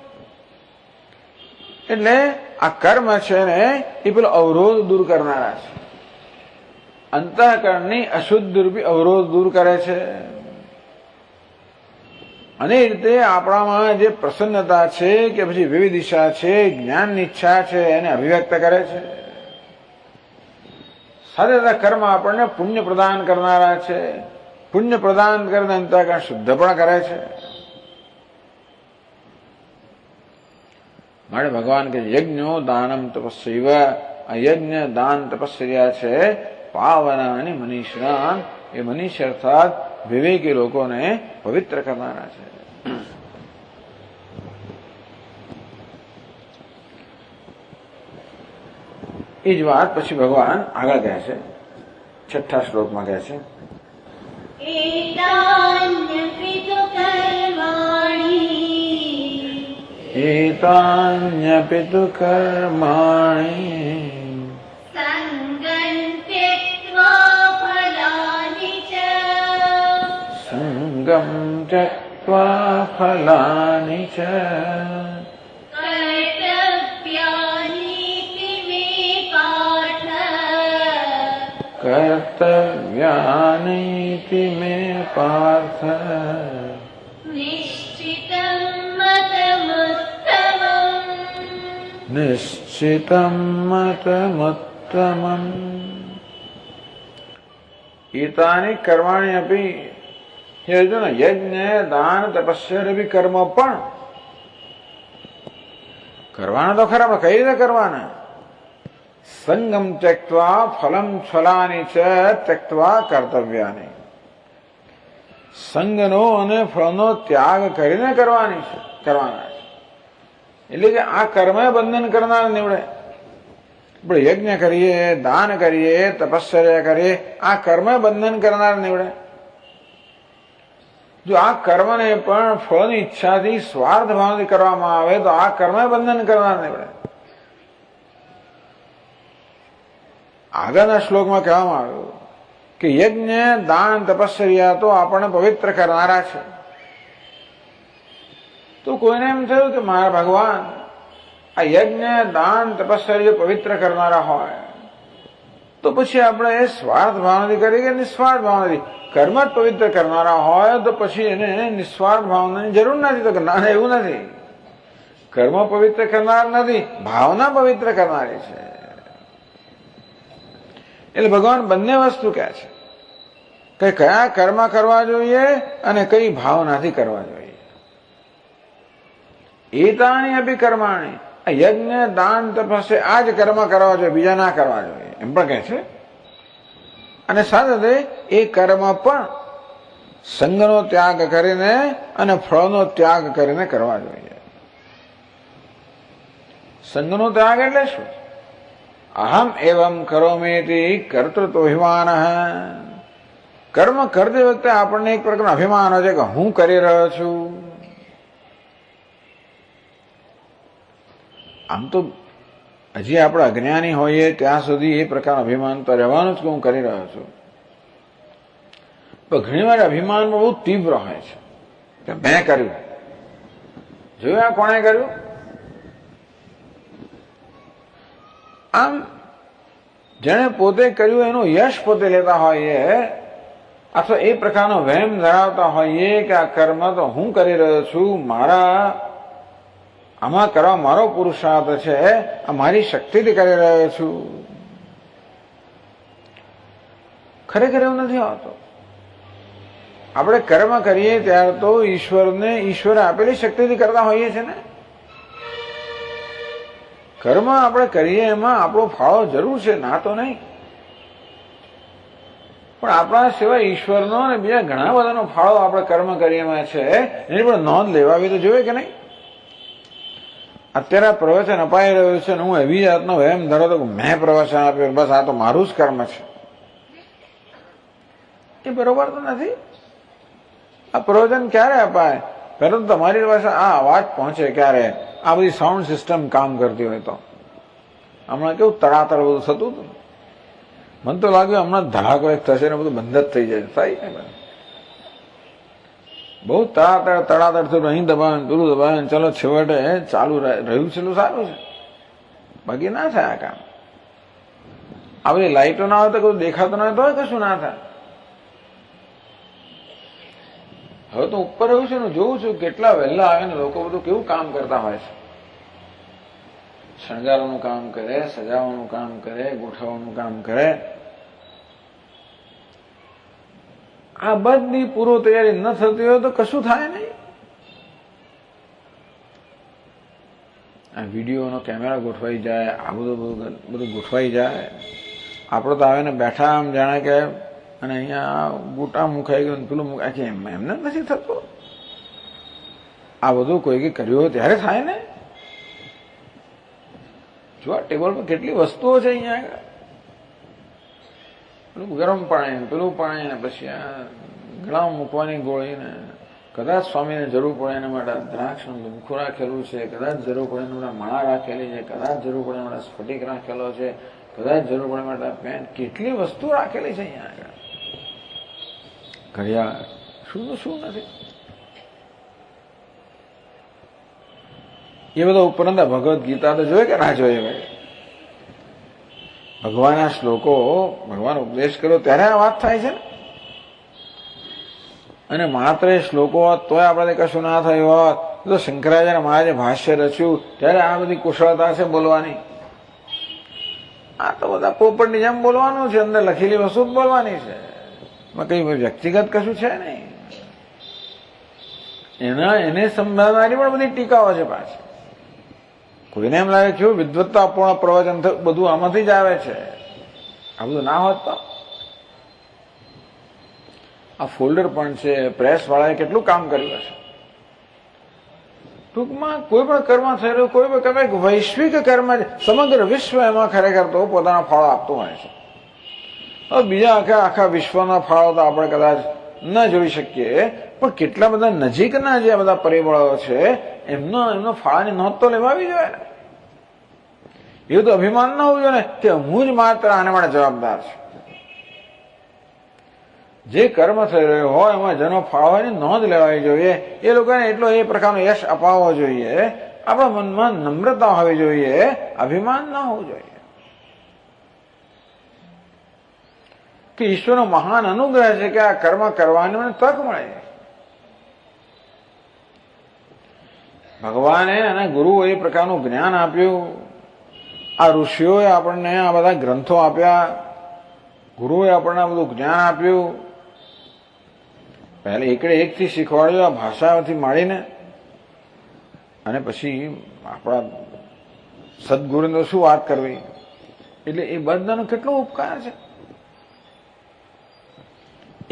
એટલે આ કર્મ છે ને એ પેલો અવરોધ દૂર કરનારા છે. અંતઃકરણની અશુદ્ધ રૂપી અવરોધ દૂર કરે છે. અને એ રીતે આપણામાં જે પ્રસન્નતા છે કે પછી વિવિધ દિશા છે, જ્ઞાનની ઈચ્છા છે, એને અભિવ્યક્ત કરે છે. સાથે સાથે કર્મ આપણને પુણ્ય પ્રદાન કરનારા છે. પુણ્ય પ્રદાન કરીને અંતઃકરણ શુદ્ધ પણ કરે છે. માટે ભગવાન કે યજ્ઞો દાનમ તપસ્યૈવ, આ યજ્ઞ દાન તપસ્યા છે પાવના અને મનીષાન, એ મનીષ અર્થાત વિવેકી લોકોને પવિત્ર કરનારા છે. એ જ વાત પછી ભગવાન આગળ કહે છે, 6ઠ્ઠા શ્લોકમાં કહે છે, એતાન્યપિ તુ કર્માણિ સંગમ ત્યક્ત્વા ફલાનિ ચ કર્તવ્યાનિતિ મે પાર્થ નિશ્ચિતમ મતમુત્તમમ. એતાની કર્માણી અપી, હે અર્જુન, યજ્ઞ દાન તપસ્યા બી કર્મ પણ કરવાના તો ખરા, કઈ રીતે કરવાના? સંગમ ત્યક્ત્વા ફલમ ફલાની ચ ત્યક્ત્વા કર્તવ્યાની, સંગનો અને ફળનો ત્યાગ કરીને કરવાના છે. એટલે કે આ કર્મ બંધન કરનાર નીવડે. આપણે યજ્ઞ કરીએ, દાન કરીએ, તપસ્યા કરીએ, આ કર્મ બંધન કરનાર નીવડે. જો આ કર્મને પણ ફળની ઈચ્છાથી સ્વાર્થ ભાવથી કરવામાં આવે તો આ કર્મ બંધન કરનાર નીવડે. આગળના શ્લોકમાં કહેવામાં આવ્યું કે યજ્ઞ દાન તપસ્યા તો આપણને પવિત્ર કરનારા છે. તો કોઈને એમ થયું કે મારા ભગવાન, આ યજ્ઞ દાન તપસ્યા પવિત્ર કરનારા હોય તો પછી આપણે એ સ્વાર્થ ભાવનાથી કરીએ કે નિસ્વાર્થ ભાવનાથી? કર્મ જ પવિત્ર કરનારા હોય તો પછી એને નિસ્વાર્થ ભાવનાની જરૂર નથી. તો ના, એવું નથી. કર્મ પવિત્ર કરનાર નથી, ભાવના પવિત્ર કરનારી છે. એટલે ભગવાન બંને વસ્તુ કહે છે કે કયા કર્મ કરવા જોઈએ અને કઈ ભાવનાથી કરવા જોઈએ. એતાની અભી કર્માણી, આ યજ્ઞ દાન તપસ્યા આ જ કર્મ કરવા જોઈએ, બીજા ના કરવા જોઈએ એમ પણ કહે છે. અને સાથે એ કર્મ પણ સંગનો ત્યાગ કરીને અને ફળનો ત્યાગ કરીને કરવા જોઈએ. સંગનો ત્યાગ એટલે શું? અહમ એવમ કરોમીતિ કર્તૃત્વાભિમાન. કર્મ કરતી વખતે આપણને એક પ્રકારનો અભિમાન હોય છે કે હું કરી રહ્યો છું. આમ તો હજી આપણે અજ્ઞાની હોઈએ ત્યાં સુધી એ પ્રકારનું અભિમાન તો રહેવાનું જ કે હું કરી રહ્યો છું. પણ ઘણી વાર અભિમાન બહુ તીવ્ર હોય છે કે મેં કર્યું. જોયું કોણે કર્યું? આમ જેને પોતે કર્યું એનું યશ પોતે લેતા હોઈએ, અથવા એ પ્રકારનો વહેમ ધરાવતા હોઈએ કે આ કર્મ તો હું કરી રહ્યો છું, આમાં કરવા મારો પુરુષાર્થ છે, આ મારી શક્તિથી કરી રહ્યો છું. ખરેખર એવું નથી આવતો. આપણે કર્મ કરીએ ત્યારે તો ઈશ્વરે આપેલી શક્તિથી કરતા હોઈએ છીએ ને. કર્મ આપણે કરીએ એમાં આપણો ફાળો જરૂર છે, ના તો નહીં. પણ આપણા સિવાય ઈશ્વરનો અને બીજા ઘણા બધાનો ફાળો આપણે કર્મ કરીએ એમાં છે, એની પણ નોંધ લેવાવી તો જોઈએ કે નહીં? અત્યારે પ્રવચન અપાઈ રહ્યું છે ને હું એવી જાતનો વહેમ ધરો તો મેં પ્રવચન આપ્યું, બસ આ તો મારું જ કર્મ છે, એ બરોબર તો નથી. આ પ્રવચન ક્યારે અપાય? પહેલું તો તમારી પાસે આ અવાજ પહોંચે ક્યારે, આ બધી સાઉન્ડ સિસ્ટમ કામ કરતી હોય તો. હમણાં કેવું તડાતડ બધું થતું હતું, મને તો લાગ્યું હમણાં ધડાકો એક થશે ને બધું બંધ જ થઈ જાય. થાય ને બહુ તડાતડ થયું, અહીં દબાવે પેલું દબાવે, ચલો છેવટે ચાલુ રહ્યું છે એટલું સારું છે, બાકી ના થાય આ કામ. આ બધી લાઈટો ના હોય તો કશું દેખાતું ના હોય તો કશું ના થાય. હવે તો ઉપર રહ્યું છે ને જોઉં છું કેટલા વહેલા આવે ને લોકો બધું કેવું કામ કરતા હોય છે. શણગારવાનું કામ કરે, સજાવવાનું કામ કરે, ગોઠવવાનું કામ કરે. આ બધી પૂર્વ તૈયારી ન થતી હોય તો કશું થાય નહીં. આ વિડીયોનો કેમેરા ગોઠવાઈ જાય, આ બધું ગોઠવાઈ જાય. આપણે તો આવે ને બેઠા આમ જાણે કે અને અહીંયા બુટા મુકાઈ ગયું પેલું મુકાય, એમને નથી થતું. આ બધું કોઈ કર્યું હોય ત્યારે થાય ને. જો આ ટેબલ પર કેટલી વસ્તુઓ છે અહીંયા આગળ, પેલું ગરમ પાણી, પેલું પાણી, ને પછી આ ગળામાં મૂકવાની ગોળી, ને કદાચ સ્વામીને જરૂર પડે એના માટે દ્રાક્ષનું લુમખું રાખેલું છે, કદાચ જરૂર પડે એના માટે માળા રાખેલી છે, કદાચ જરૂર પડે એના માટે સ્ફટિક રાખેલો છે, કદાચ જરૂર પડે માટે પેન, કેટલી વસ્તુ રાખેલી છે અહીંયા આગળ. ઘડિયાળ શું નથી. એ બધા ઉપરાંત ભગવદ્ ગીતા તો જોઈએ કે ના જોઈએ? ભાઈ ભગવાનના શ્લોકો, ભગવાન ઉપદેશ કર્યો ત્યારે આ વાત થાય છે ને. અને માત્ર એ શ્લોકો હોત તોય આપણે કશું ના થયું હોત તો શંકરાચાર્ય મહારાજે ભાષ્ય રચ્યું ત્યારે આ બધી કુશળતા છે બોલવાની. આ તો બધા પોપટની જેમ બોલવાનું છે, અંદર લખેલી વસ્તુ જ બોલવાની છે, કઈ વ્યક્તિગત કશું છે નહીં. એને સંભાળનારી પણ બધી ટીકાઓ છે પાછી. કોઈને એમ લાગે છે વિદ્વત્તાપૂર્ણ પ્રવચન બધું આમાંથી જ આવે છે. આ બધું ના હોત તો આ ફોલ્ડર પણ છે, પ્રેસ વાળાએ કેટલું કામ કર્યું હશે. ટૂંકમાં કોઈ પણ કર્મ થઈ રહ્યું, કોઈ પણ કર્મ એક વૈશ્વિક કર્મ, સમગ્ર વિશ્વ એમાં ખરેખર તો પોતાના ફાળો આપતું હોય છે. હવે બીજા આખા વિશ્વના ફાળો તો આપણે કદાચ ન જોઈ શકીએ, પણ કેટલા બધા નજીકના જે બધા પરિબળો છે એમનો ફાળાની નોંધ તો લેવાવી જોઈએ ને. એવું તો અભિમાન ના હોવું જોઈએ ને કે હું જ માત્ર આના માટે જવાબદાર છું. જે કર્મ થઈ રહ્યો હોય એમાં જેનો ફાળો હોય એની નોંધ લેવાવી જોઈએ. એ લોકોને એટલો એ પ્રકારનો યશ અપાવવો જોઈએ. આપણા મનમાં નમ્રતા હોવી જોઈએ, અભિમાન ના હોવું જોઈએ. કે ઈશ્વરનો મહાન અનુગ્રહ છે કે આ કર્મ કરવાની મને તક મળે. ભગવાને અને ગુરુએ એ પ્રકારનું જ્ઞાન આપ્યું. આ ઋષિઓએ આપણને આ બધા ગ્રંથો આપ્યા, ગુરુએ આપણને આ બધું જ્ઞાન આપ્યું. પહેલા એકડે એકથી શીખવાડ્યું આ ભાષાથી માંડીને, અને પછી આપણા સદગુરુને શું વાત કરવી. એટલે એ બધાનો કેટલો ઉપકાર છે.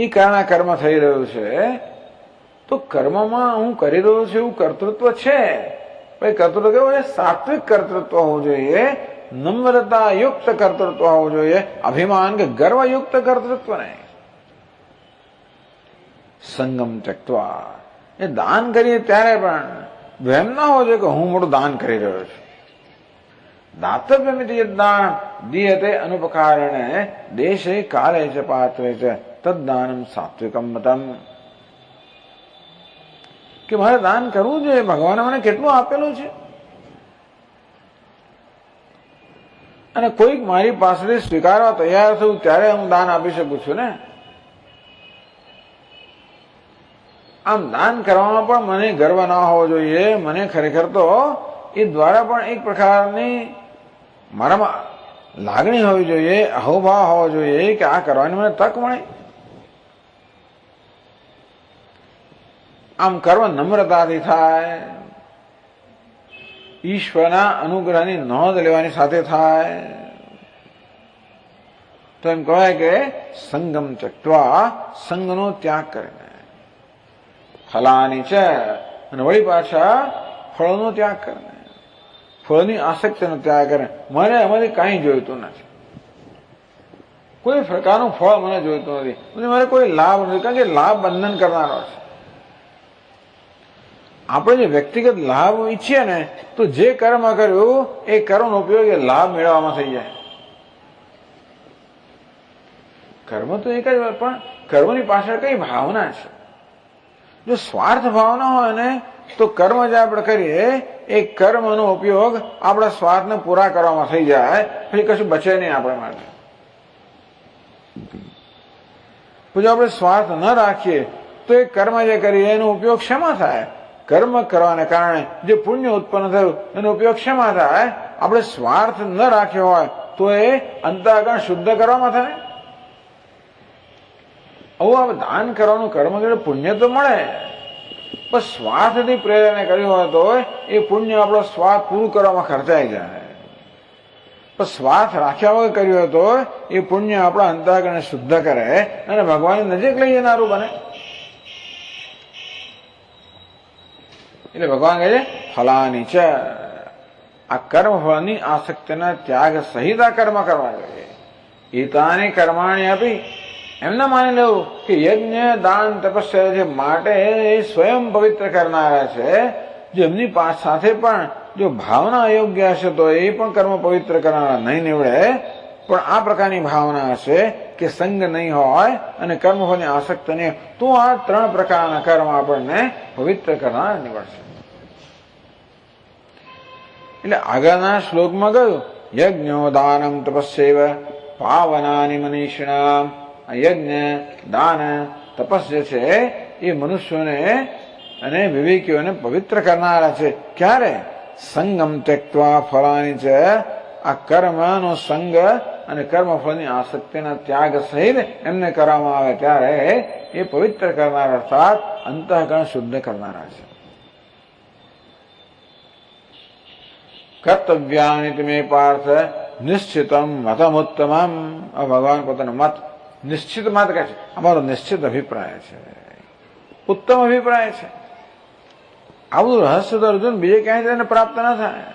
એ કારણે કર્મ થઈ રહ્યું છે તો કર્મમાં હું કરી રહ્યો છું એવું કર્તૃત્વ છે. ભાઈ કર્તૃત્વ કેવું છે? સાત્વિક કર્તૃત્વ હોવું જોઈએ, નમ્રતા યુક્ત કર્તૃત્વ હોવું જોઈએ, અભિમાન કે ગર્વયુક્ત કર્તૃત્વ નહીં. સંગમ ત્યક્ત્વા, એ દાન કરીએ ત્યારે પણ વહેમ ના હોવો જોઈએ કે હું મોટું દાન કરી રહ્યો છું. દાતવ્યમિતિ યદ્દાન દીયતે અનુપકારણે દેશે કાલે ચ પાત્રે ચ તદ્દાનમ સાત્વિકમ મતમ. કે મારે દાન કરવું જોઈએ, ભગવાને મને કેટલું આપેલું છે. અને કોઈક મારી પાસેથી સ્વીકારવા તૈયાર થયું ત્યારે હું દાન આપી શકું છું ને. આમ દાન કરવામાં પણ મને ગર્વ ના હોવો જોઈએ. મને ખરેખર તો એ દ્વારા પણ એક પ્રકારની મારામાં લાગણી હોવી જોઈએ, અહોભાવ હોવો જોઈએ કે આ કરવાની મને તક મળે. આમ કર્મ નમ્રતાથી થાય, ઈશ્વરના અનુગ્રહની નોંધ લેવાની સાથે થાય. તો એમ કહેવાય કે સંગમ ત્યક્ત્વા, સંગનો ત્યાગ કરીને, ફલાની છે અને વળી પાછા ફળોનો ત્યાગ કરીને. ફળની આસક્તિનો ત્યાગ કરે. મને એમાંથી કાંઈ જોઈતું નથી, કોઈ પ્રકારનું ફળ મને જોઈતું નથી, મને કોઈ લાભ નથી, કારણ કે લાભ બંધન કરનારો છે. આપણે જે વ્યક્તિગત લાભ ઈચ્છીએ ને તો જે કર્મ કર્યું એ કર્મનો ઉપયોગ એ લાભ મેળવવામાં થઈ જાય. કર્મ તો એક જ, પણ કર્મની પાછળ કઈ ભાવના છે? જો સ્વાર્થ ભાવના હોય ને તો કર્મ જે આપણે કરીએ એ કર્મનો ઉપયોગ આપણા સ્વાર્થને પૂરા કરવામાં થઈ જાય, પછી કશું બચે નહીં આપણા માટે. જો આપણે સ્વાર્થ ન રાખીએ તો એ કર્મ જે કરીએ એનો ઉપયોગ શેમાં થાય? કર્મ કરવાને કારણે જે પુણ્ય ઉત્પન્ન થયું એનો ઉપયોગ શેમાં થાય? આપણે સ્વાર્થ ન રાખ્યો હોય તો એ અંતઃકરણ શુદ્ધ કરવામાં થાય. આવું દાન કરવાનું કર્મ કરે પુણ્ય તો મળે, પણ સ્વાર્થથી પ્રેરણા કર્યું હોય તો એ પુણ્ય આપણો સ્વાર્થ પૂરું કરવામાં ખર્ચાઈ જાય. પણ સ્વાર્થ રાખ્યા વગર કર્યું હોય તો એ પુણ્ય આપણા અંતઃકરણને શુદ્ધ કરે અને ભગવાનની નજીક લઈ જનારું બને. એટલે ભગવાન કહે છે ફલાની છે, આ કર્મ ફળની આસક્તિના ત્યાગ સહિત આ કર્મ કરવા જોઈએ. હિતાની કર્માણી આપી એમ ના માની લેવું કે યજ્ઞ દાન તપસ્યા છે માટે એ સ્વયં પવિત્ર કરનારા છે. જો એમની સાથે પણ જો ભાવના અયોગ્ય હશે તો એ પણ કર્મ પવિત્ર કરનારા નહીં નીવડે. પણ આ પ્રકારની ભાવના હશે કે સંગ નહીં હોય અને કર્મફળની આસક્તિ નહીં, તો આ ત્રણ પ્રકારના કર્મ આપણને પવિત્ર કરનારા નીવડશે. એટલે આગળના શ્લોકમાં કહ્યું યજ્ઞો દાનમ તપસ્યૈવ પાવનાની મનીષિણામ. યજ્ઞ દાન તપસ જે છે એ મનુષ્યોને અને વિવેકીઓને પવિત્ર કરનારા છે. ક્યારે? સંગમ ત્યક્ત્વા ફલાની છે, આ કર્મનો સંગ અને કર્મફળની આસક્તિના ત્યાગ સહિત એમને કરવામાં આવે ત્યારે એ પવિત્ર કરનારા અર્થાત અંતઃકરણ શુદ્ધ કરનારા છે. કર્તવ્યાની મે પાર્થ નિશ્ચિતમ મતમુત્તમમ. ભગવાન પોતાનો મત નિશ્ચિત મત કહે છે, અમારો નિશ્ચિત અભિપ્રાય છે, ઉત્તમ અભિપ્રાય છે. આવું રહસ્ય તો અર્જુન બીજે ક્યાંય તેને પ્રાપ્ત ન થાય.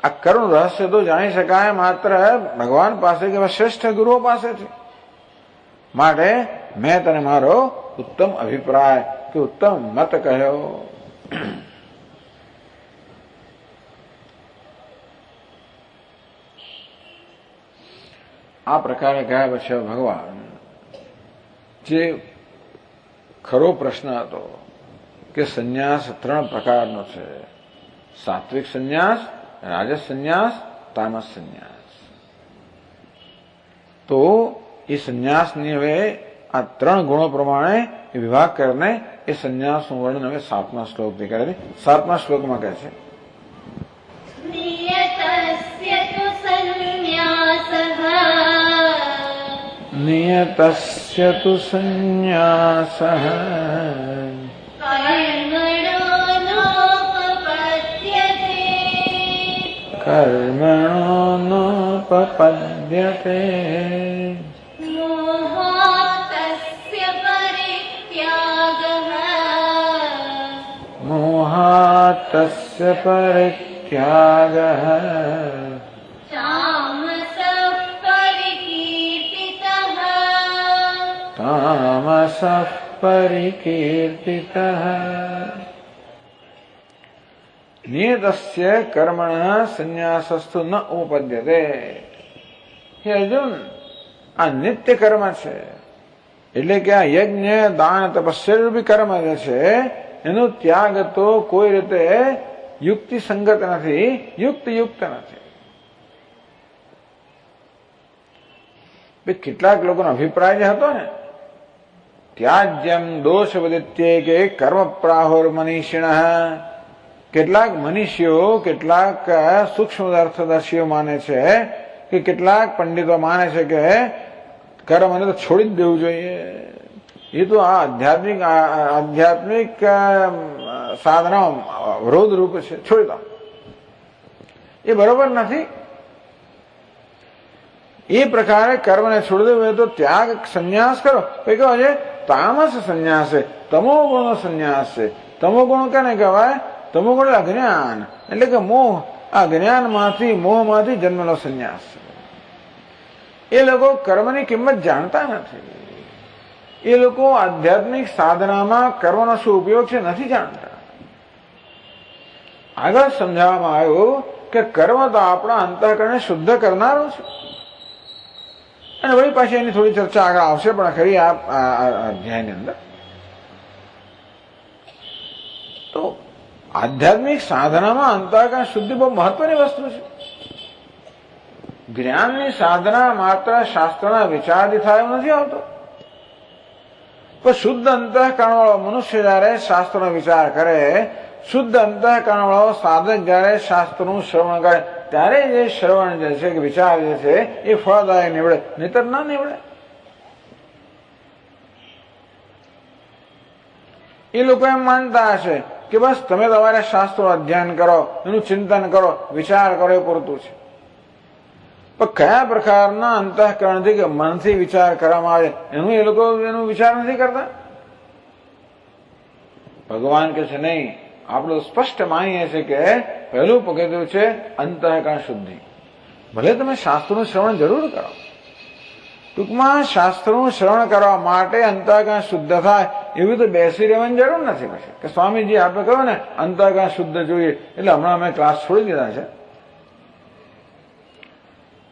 આ કરુણ રહસ્ય તો જાણી શકાય માત્ર ભગવાન પાસે કે શ્રેષ્ઠ ગુરુઓ પાસેથી. માટે મેં તને મારો ઉત્તમ અભિપ્રાય કે ઉત્તમ મત કહ્યો. આ પ્રકારે કહ્યા પછી ભગવાન જે ખરો પ્રશ્ન હતો કે સંન્યાસ ત્રણ પ્રકારનો છે, સાત્વિક સંન્યાસ, રાજસ સંન્યાસ, તામસ સંન્યાસ. તો એ સંન્યાસની હવે આ ત્રણ ગુણો પ્રમાણે વિભાગ કરીને એ સંન્યાસનું વર્ણન હવે 7મા શ્લોકથી કરે છે. 7મા શ્લોકમાં કહે છે નિયતસ્ય તુ સંન્યાસઃ કર્મણો નોપપદ્યતે મોહાતસ્ય પરિત્યાગઃ તામસઃ પરિકીર્તિતઃ. નિયતસ્ય કર્મણઃ સંન્યાસસ્તુ ન ઉપપદ્યતે. હે અર્જુન, આ નિત્ય કર્મ છે, એટલે કે આ યજ્ઞ દાન તપસ્યા કર્મ જે છે એનો ત્યાગ તો કોઈ રીતે યુક્તિ સંગત નથી, યુક્ત નથી. કેટલાક લોકોનો અભિપ્રાય જે હતો ને ત્યાજ્યમ દોષ વદિત્યે કે કર્મ પ્રાહુર મનીષિણ. કેટલાક મનીષીઓ, કેટલાક સૂક્ષ્મ અર્થદર્શીઓ માને છે કે કેટલાક પંડિતો માને છે કે કર્મને તો છોડી જ દેવું જોઈએ. એ તો આ આધ્યાત્મિક સાધનો અવરોધ રૂપ છે, છોડી દો. એ બરોબર નથી. એ પ્રકારે કર્મને છોડી દેવું તો ત્યાગ સંન્યાસ કરો. પછી કહો છે તામસ સંન્યાસ છે, તમો ગુણનો સંન્યાસ છે. તમો ગુણ કેને કહેવાય? તમો ગુણ એટલે અજ્ઞાન, એટલે કે મોહ. આ જ્ઞાનમાંથી મોહમાંથી જન્મેલો સંન્યાસ છે. એ લોકો કર્મની કિંમત જાણતા નથી. એ લોકો આધ્યાત્મિક સાધનામાં કર્મનો શું ઉપયોગ છે નથી જાણતા. આગળ સમજાવવામાં આવ્યું કે કર્મ તો આપણા અંતઃકરણને શુદ્ધ કરનારું છે. અને વળી પાછી એની થોડી ચર્ચા આગળ આવશે પણ ખરી આ અધ્યાયની અંદર. તો આધ્યાત્મિક સાધનામાં અંતઃકરણ શુદ્ધિ બહુ મહત્વની વસ્તુ છે. જ્ઞાનની સાધના માત્ર શાસ્ત્રના વિચારથી થાય એવું નથી આવતો. પણ શુદ્ધ અંતઃકરણ વાળો મનુષ્ય જયારે શાસ્ત્રનો વિચાર કરે, શુદ્ધ અંતઃકરણ વાળો સાધક જયારે શાસ્ત્રનું શ્રવણ કરે, ત્યારે જે શ્રવણ જે છે કે વિચાર જે છે એ ફળદાયક નીવડે, નહીતર ના નીવડે. એ લોકો એમ માનતા હશે કે બસ તમે તમારે શાસ્ત્રો અધ્યયન કરો, એનું ચિંતન કરો, વિચાર કરો એ પૂરતું છે. પણ કયા પ્રકારના અંતઃકરણથી કે મનથી વિચાર કરવામાં આવે એનું એ લોકો એનું વિચાર નથી કરતા. ભગવાન કે છે નહીં, આપણું સ્પષ્ટ માનીએ છીએ કે પહેલું પગથિયું છે અંતઃકરણ શુદ્ધિ. ભલે તમે શાસ્ત્રનું શ્રવણ જરૂર કરો, ટૂંકમાં શાસ્ત્રનું શ્રવણ કરવા માટે અંતઃકરણ શુદ્ધ થાય એવી તો બેસી રહેવાની જરૂર નથી. પછી કે સ્વામીજી આપણે કહ્યું ને અંતઃકરણ શુદ્ધ જોઈએ એટલે હમણાં અમે ક્લાસ છોડી દીધા છે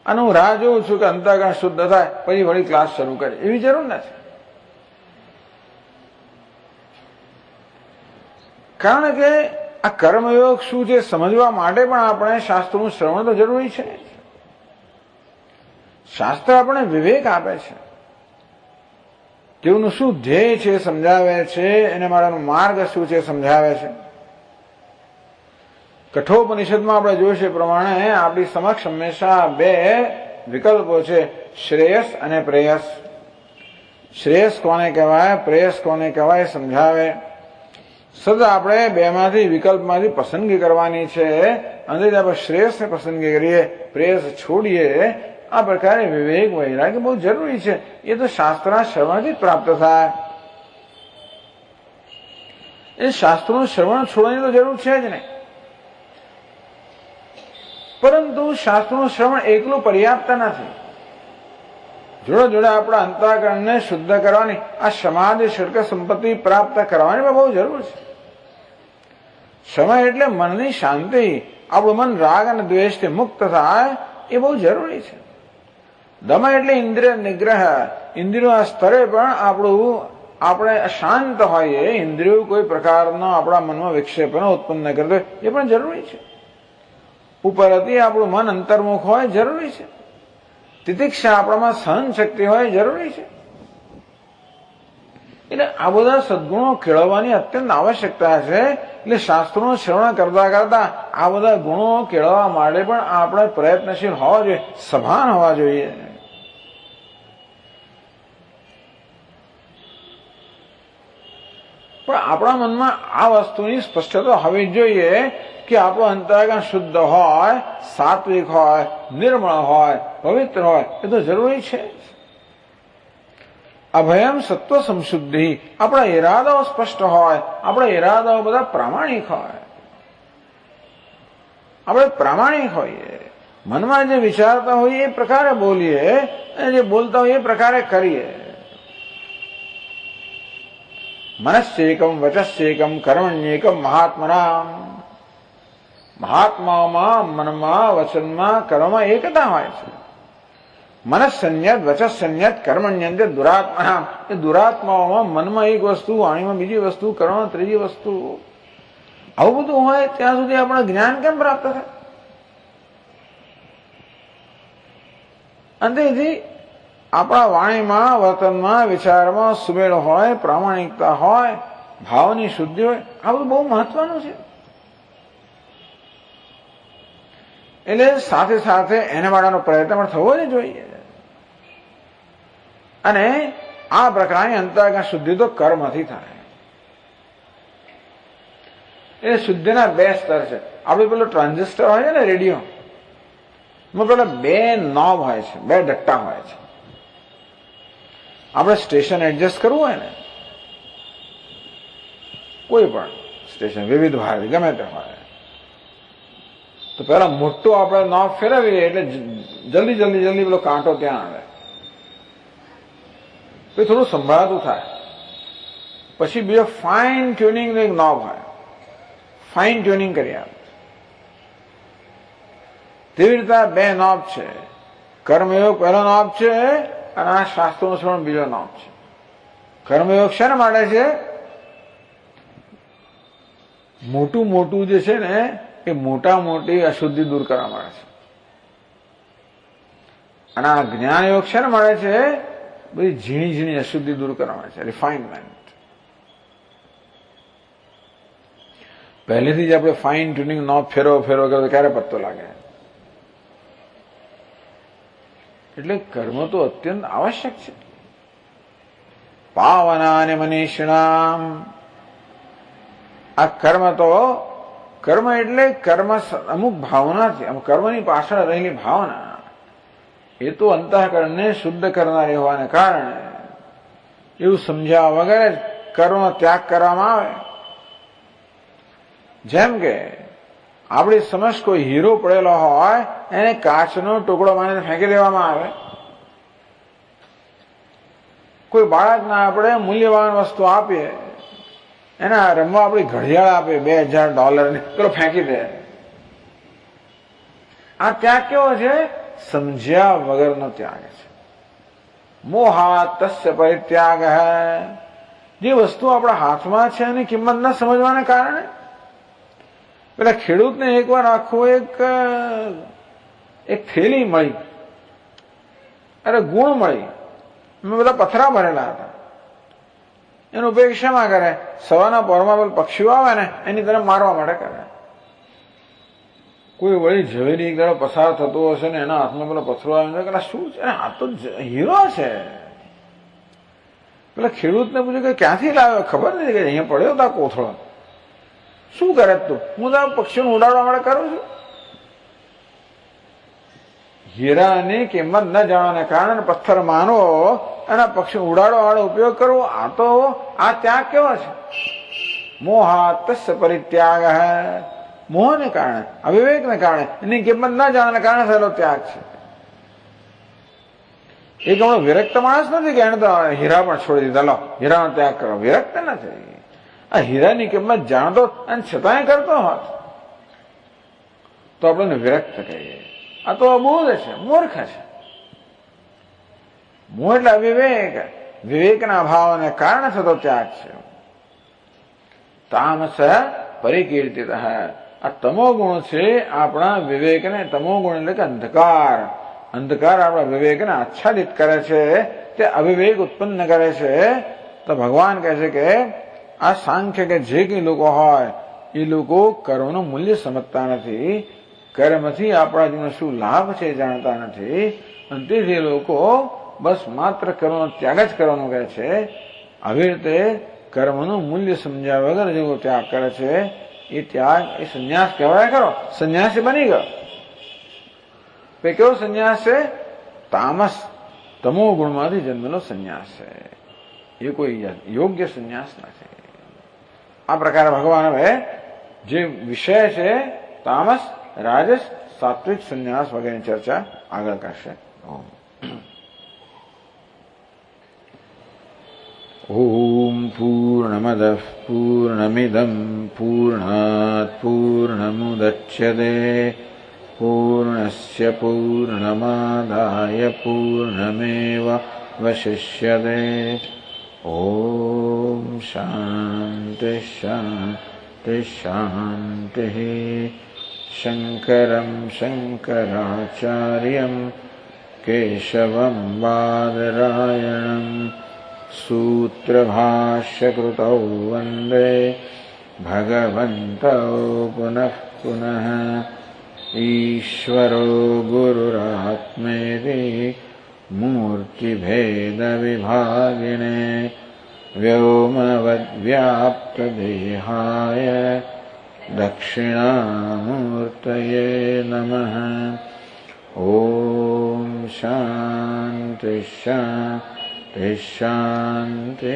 અને હું રાહ જોઉં છું કે અંતઃકરણ શુદ્ધ થાય પછી વળી ક્લાસ શરૂ કરે, એવી જરૂર નથી. કારણ કે આ કર્મયોગ શું છે સમજવા માટે પણ આપણે શાસ્ત્રનું શ્રવણ તો જરૂરી છે. શાસ્ત્ર આપણને વિવેક આપે છે, તેઓનું શું ધ્યેય છે સમજાવે છે, એને માટેનો માર્ગ શું છે સમજાવે છે. કઠોપનિષદમાં આપણે જોયું છે પ્રમાણે આપણી સમક્ષ હંમેશા બે વિકલ્પો છે, શ્રેયસ અને પ્રેયસ. શ્રેયસ કોને કહેવાય, પ્રેયસ કોને કહેવાય સમજાવે. સદા આપણે બેમાંથી વિકલ્પમાંથી પસંદગી કરવાની છે. અને આપણે શ્રેયસને પસંદગી કરીએ, પ્રેયસ છોડીએ. આ પ્રકારે વિવેક વૈરાગ્ય બહુ જરૂરી છે. એ તો શાસ્ત્રના શ્રવણથી પ્રાપ્ત થાય. એ શાસ્ત્રોનું શ્રવણ છોડવાની તો જરૂર છે જ નહીં. પરંતુ શાસ્ત્રોનું શ્રવણ એકલું પર્યાપ્ત નથી. જોડે જોડે આપણા અંતઃકરણને શુદ્ધ કરવાની, આ સમાધિ શિલ્ક સંપત્તિ પ્રાપ્ત કરવાની પણ બહુ જરૂર છે. સમય એટલે મનની શાંતિ, આપણું મન રાગ અને દ્વેષથી મુક્ત થાય એ બહુ જરૂરી છે. દમય એટલે ઇન્દ્રિય નિગ્રહ, ઇન્દ્રિયોના સ્તરે પણ આપણે શાંત હોઈએ, ઇન્દ્રિયો કોઈ પ્રકારનો આપણા મનમાં વિક્ષેપનો ઉત્પન્ન કરતો એ પણ જરૂરી છે. ઉપરથી આપણું મન અંતર્મુખ હોય જરૂરી છે. તિતિક્ષા આપણામાં સહન શક્તિ હોય જરૂરી છે. એટલે આ બધા સદગુણો કેળવવાની અત્યંત આવશ્યકતા છે. એટલે શાસ્ત્રોનું શ્રવણ કરતા કરતા આ બધા ગુણો કેળવવા માટે પણ આપણે પ્રયત્નશીલ હોવા જોઈએ, સભાન હોવા જોઈએ. પણ આપણા મનમાં આ વસ્તુની સ્પષ્ટતા હોવી જોઈએ કે આપણું અંતઃકરણ શુદ્ધ હોય, સાત્વિક હોય, નિર્મળ હોય, પવિત્ર હોય એ તો જરૂરી છે. અભયમ સત્વ સંશુદ્ધિ, આપણા ઈરાદાઓ સ્પષ્ટ હોય, આપણા ઈરાદાઓ બધા પ્રામાણિક હોય. આપણે પ્રામાણિક હોઈએ, મનમાં જે વિચારતા હોઈએ એ પ્રકારે બોલીએ અને જે બોલતા હોઈએ એ પ્રકારે કરીએ. મનસ્યેકમ વચસ્યેકમ કર્મણ્યેકમ મહાત્મનામ. મહાત્માઓમાં મનમાં, વચનમાં, કર્મમાં એકતા હોય છે. મનસ્સંયત, વચસ્સંયત, કર્મણ્યંત દુરાત્મા. એ દુરાત્માઓમાં મનમાં એક વસ્તુ, વાણીમાં બીજી વસ્તુ, કર્મમાં ત્રીજી વસ્તુ. આવું બધું હોય ત્યાં સુધી આપણે જ્ઞાન કેમ પ્રાપ્ત થાય? અંતેથી આપણા વાણીમાં, વર્તનમાં, વિચારમાં સુમેળ હોય, પ્રામાણિકતા હોય, ભાવની શુદ્ધિ હોય, આ બધું બહુ મહત્વનું છે. એટલે સાથે સાથે એને માટેનો પ્રયત્ન પણ થવો જ જોઈએ. અને આ પ્રકારની અંતઃકરણ શુદ્ધિ તો કર્મથી થાય. એટલે શુદ્ધિના બે સ્તર છે. આપણે પેલો ટ્રાન્ઝિસ્ટર હોય છે ને રેડિયો, એમાં પેલા બે નોબ હોય છે, બે ડટ્ટા હોય છે. આપણે સ્ટેશન એડજસ્ટ કરવું હોય ને, કોઈ પણ સ્ટેશન, વિવિધ ભારતી ગમે તે હોય, તો પેલા મોટું આપણે નોબ ફેરવીએ એટલે જલ્દી જલ્દી જલ્દી પેલો કાંટો ત્યાં આવે, પછી થોડું સંભળાતું થાય. પછી બીજો ફાઇન ટ્યુનિંગ એક નોબ હોય, ફાઇન ટ્યુનિંગ કરી આપે. તેવી રીતે બે નોબ છે. કર્મયોગ પહેલો નોબ છે અને આ શાસ્ત્રોનું શ્રવણ બીજો નોબ છે. કર્મયોગ શેના માટે છે? મોટું મોટું જે છે ને એ મોટા મોટી અશુદ્ધિ દૂર કરવા માટે છે. અને આ જ્ઞાન યોગ શેના માટે છે? બધી ઝીણી ઝીણી અશુદ્ધિ દૂર કરવા માટે છે, રિફાઇનમેન્ટ. પહેલેથી જ આપણે ફાઇન ટ્યુનિંગ નોબ ફેરવો કરો તો ક્યારે પત્તો લાગે? એટલે કર્મ તો અત્યંત આવશ્યક છે. પાવનાને મનીષિણામ, આ કર્મ એટલે કર્મ અમુક ભાવનાથી, કર્મની પાછળ રહેલી ભાવના, એ તો અંતઃકરણને શુદ્ધ કરનારી હોવાને કારણે એવું સમજ્યા વગર કર્મનો ત્યાગ કરવામાં આવે. જેમ કે આપણી સમક્ષ કોઈ હીરો પડેલો હોય, એને કાચનો ટુકડો માનીને ફેંકી દેવામાં આવે. કોઈ બાળકને આપણે મૂલ્યવાન વસ્તુ આપીએ, એના રમવા આપણી ઘડિયાળ આપે $2000 પેલો ફેંકી દે. આ ત્યાગ કેવો છે? સમજ્યા વગરનો ત્યાગ છે. મોહાત તસ્ય પરિત્યાગ હૈ. જે વસ્તુ આપણા હાથમાં છે એની કિંમત ન સમજવાને કારણે પેલા ખેડૂતને એકવાર આખું એક થેલી મળી, અરે ગુણ મળી, એમાં બધા પથરા ભરેલા હતા. એનો ઉપયોગ શેમાં કરે? સવારના પહોરમાં પક્ષીઓ આવે ને એની તરફ મારવા માટે કરે. કોઈ વળી ઝવેરી એક દાડો પસાર થતો હશે ને એના હાથમાં પેલો પથરો આવે કે શું છે? આ તો હીરો છે. પેલા ખેડૂતને પૂછ્યું કે ક્યાંથી લાવ્યો? ખબર નથી કે અહીંયા પડ્યો હતા કોથળો. શું કરે તું? હું તો પક્ષીઓને ઉડાડવા માટે કરું છું. હીરાની કિંમત ન જાણવાને કારણે પથ્થર માનવો અને પક્ષી ઉડાડવા વાળો ઉપયોગ કરવો, આ ત્યાગ કેવો છે? મોહાત તસ્ય પરિત્યાગ હૈ. મોહને કારણે, અવિવેકને કારણે, એની કિંમત ન જાણવાને કારણે થયેલો ત્યાગ છે. એક હમણાં વિરક્ત માણસ નથી કે એને તો હીરા પણ છોડી દીધા, લો હીરાનો ત્યાગ કરો. વિરક્ત નથી. આ હીરાની કિંમત જાણતો અને છતાંય કરતો હોત તો આપણે વિરક્ત કહીએ. આ તો અબોધ છે, મૂર્ખ છે. મોહ એટલે અવિવેક, વિવેકના અભાવને કારણે થતો ત્યાગ છે. તામસ પરિકીર્તિત. આ તમો ગુણ છે આપણા વિવેકને, તમો ગુણ એટલે કે અંધકાર. અંધકાર આપણા વિવેકને આચ્છાદિત કરે છે, તે અવિવેક ઉત્પન્ન કરે છે. તો ભગવાન કહે છે કે આ સાંખ્ય કે જે કઈ લોકો હોય એ લોકો કર્મનું મૂલ્ય સમજતા નથી, કર્મથી આપણા જીવનનો શું લાભ છે જાણતા નથી, અને તેથી લોકો બસ માત્ર કર્મનો ત્યાગ જ કરવાનો કહે છે. આવી રીતે કર્મનું મૂલ્ય સમજ્યા વગર જેવો ત્યાગ કરે છે એ ત્યાગ, એ સંન્યાસ કહેવાય ખરો? સંન્યાસી બની ગયો. કેવો સંન્યાસ છે? તામસ, તમો ગુણમાંથી જન્મેલો સંન્યાસ છે. એ કોઈ યોગ્ય સંન્યાસ નથી. આ પ્રકારે ભગવાન હવે જે વિષય છે તામસ, રાજસ, સાત્વિક સંન્યાસ વગેરેની ચર્ચા આગળ કરશે. ઓમ પૂર્ણમદઃ પૂર્ણમિદં પૂર્ણાત પૂર્ણમુદચ્યતે પૂર્ણસ્ય પૂર્ણમાદાય પૂર્ણમેવાવશિષ્યતે. ઓમ શાંતિ શાંતિ શાંતિ. શંકરં શંકરાચાર્યં કેશવં બાદરાયણં સૂત્રભાષ્યકૃતૌ વંદે ભગવन्तौ પુનઃ પુનઃ. ઈશ્વરો ગુરુરાત્મેતિ મૂર્તિભેદવિભાગિને વ્યોમવદ્વ્યાપ્તદેહાય દક્ષિણામૂર્તયે નમઃ. ઓમ શાંતિ શાંતિ શાંતિ.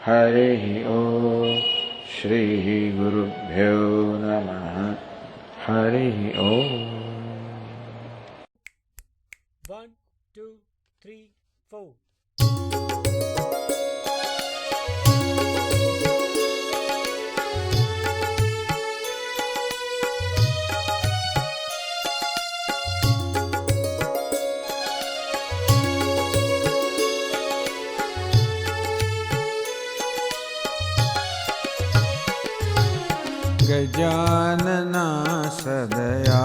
હરિ ઓમ. શ્રી ગુરુભ્યો નમઃ. હરિ ओम। 1 2 3 4 गजानना सदया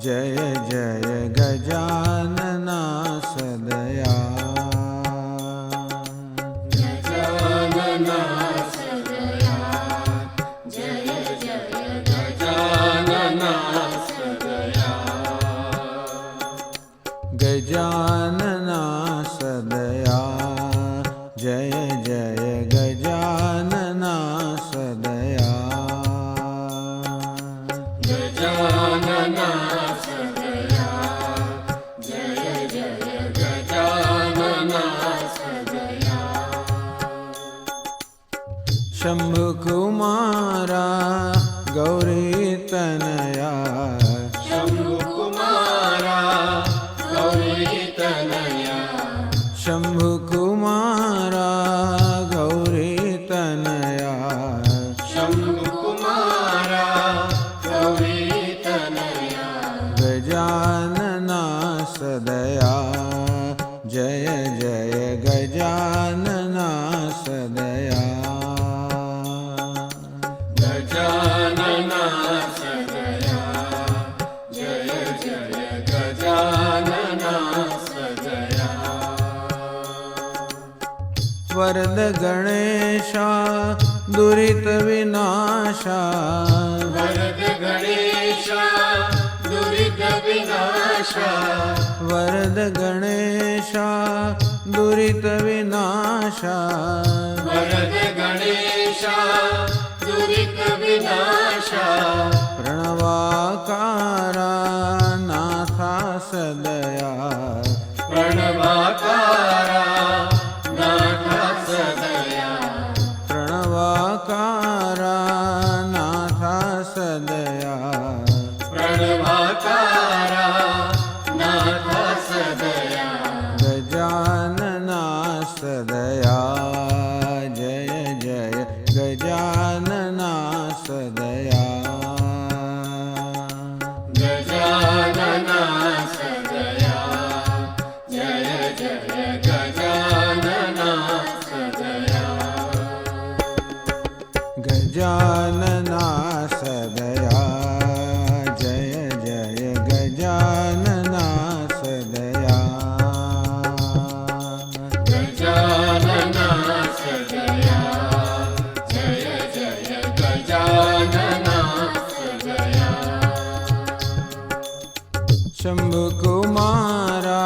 जय जय गजानना सदया। गजानना सदया जय जय गजानना सदया। गजानना सदया जय जय गजानना सदया। गजानना सदया जय जय गजानना सदया। शंभु कुमारा गौरी तनया। शंभु कुमारा गौरी तनया। शंभु कुमारा गौरी तनया। शंभु कुमारा गौरी तनया। गजानना सदया जय जय गजानना सदया। गजानना सदया जय जय गजानना सदया। वरद गणेशा दुरित विनाशा। वरद गणेशा दुरित विनाशा। वरद गणेशा दुरित विनाशा। वरद गणेशा दुरित विनाशा। प्रणवाकारा नाथा सदया। प्रणवाकारा नाथ सदया। प्रणवाकारा नाथा सदया। प्रणवाकारा नाथ सदया। गजानना सदया जय जय गजानना सदया। गजानना सदया जय जय गजानना सदया। गजानना सदया जय जय गजानना सदया। गजानना सदया जय जय गजानना सदया। शंभु कुमारा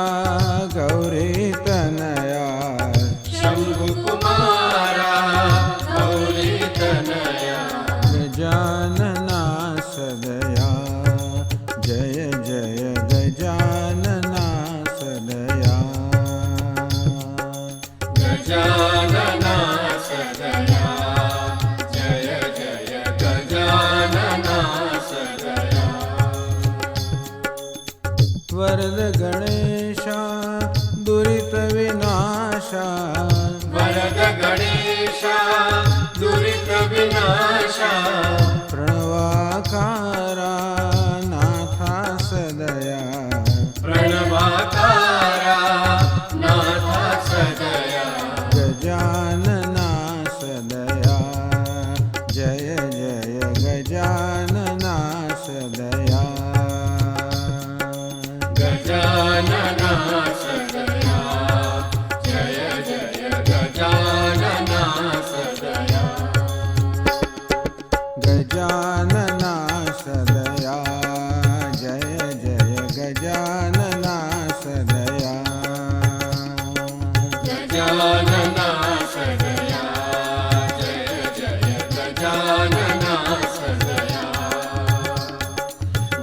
गौरी तनया। शंभु कुमारा गौरी तनया। गजानना सदया जय जय गजानना सदया। गजानना सदया जय जय गजानना सदया। वरद गणेशा दुरित विनाशा। वरद गणेशा दुरित विनाशा। प्रणवाकारा नाथा सदया। प्रणवाकारा नाथ सदया। गजानना सदया जय जय गजानना सदया। गजानना सदया जय जय गजानना सदया। गजानना सदया जय जय गजानना सदया। गजानना सदया जय जय गजानना सदया।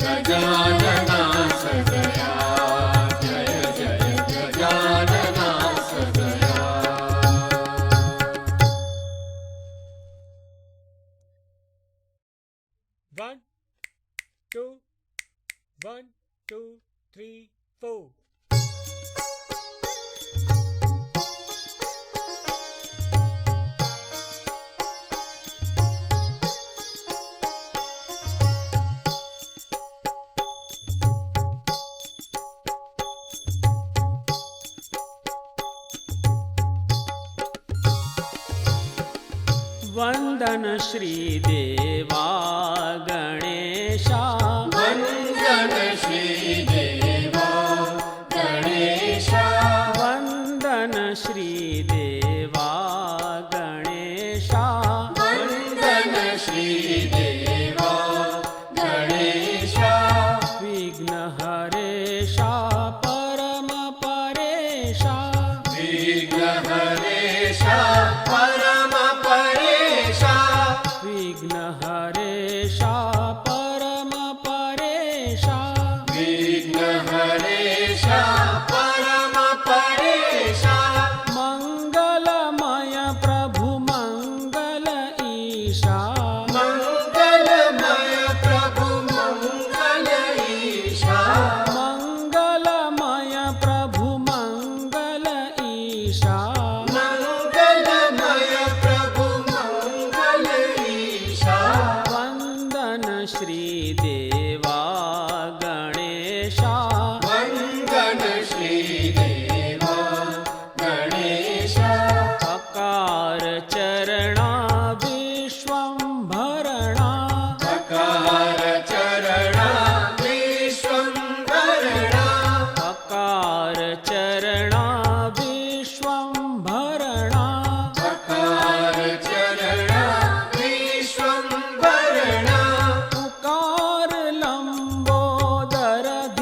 गजानना सदया जय जय गजानना सदया। 1 2 1 2 3 4 वंदन श्री देवा गणेशा वंदन श्री देवा गणेशा वंदन श्री देवा गणेशा वंदन श्री देवा गणेशा विघ्न हरेशा परम परेशा विघ्न हरेशा परम परेशा विघ्न हरेशा परम परेशा विघ्न हरेशा परम परेशा मंगलमय प्रभु मंगल ईशा मंगलमय प्रभु मंगल ईशा मंगलमय प्रभु मंगल ईशा मंगलमय प्रभु मंगल ईशा वंदन श्री देवा गणेशा वंदन श्री देवा गणेशा अकार चरणा विश्वंभरणा अकार चरणा विश्वंभरणा अकार चरणा विश्वंभरणा अकार चरणा विश्वंभरणा उकार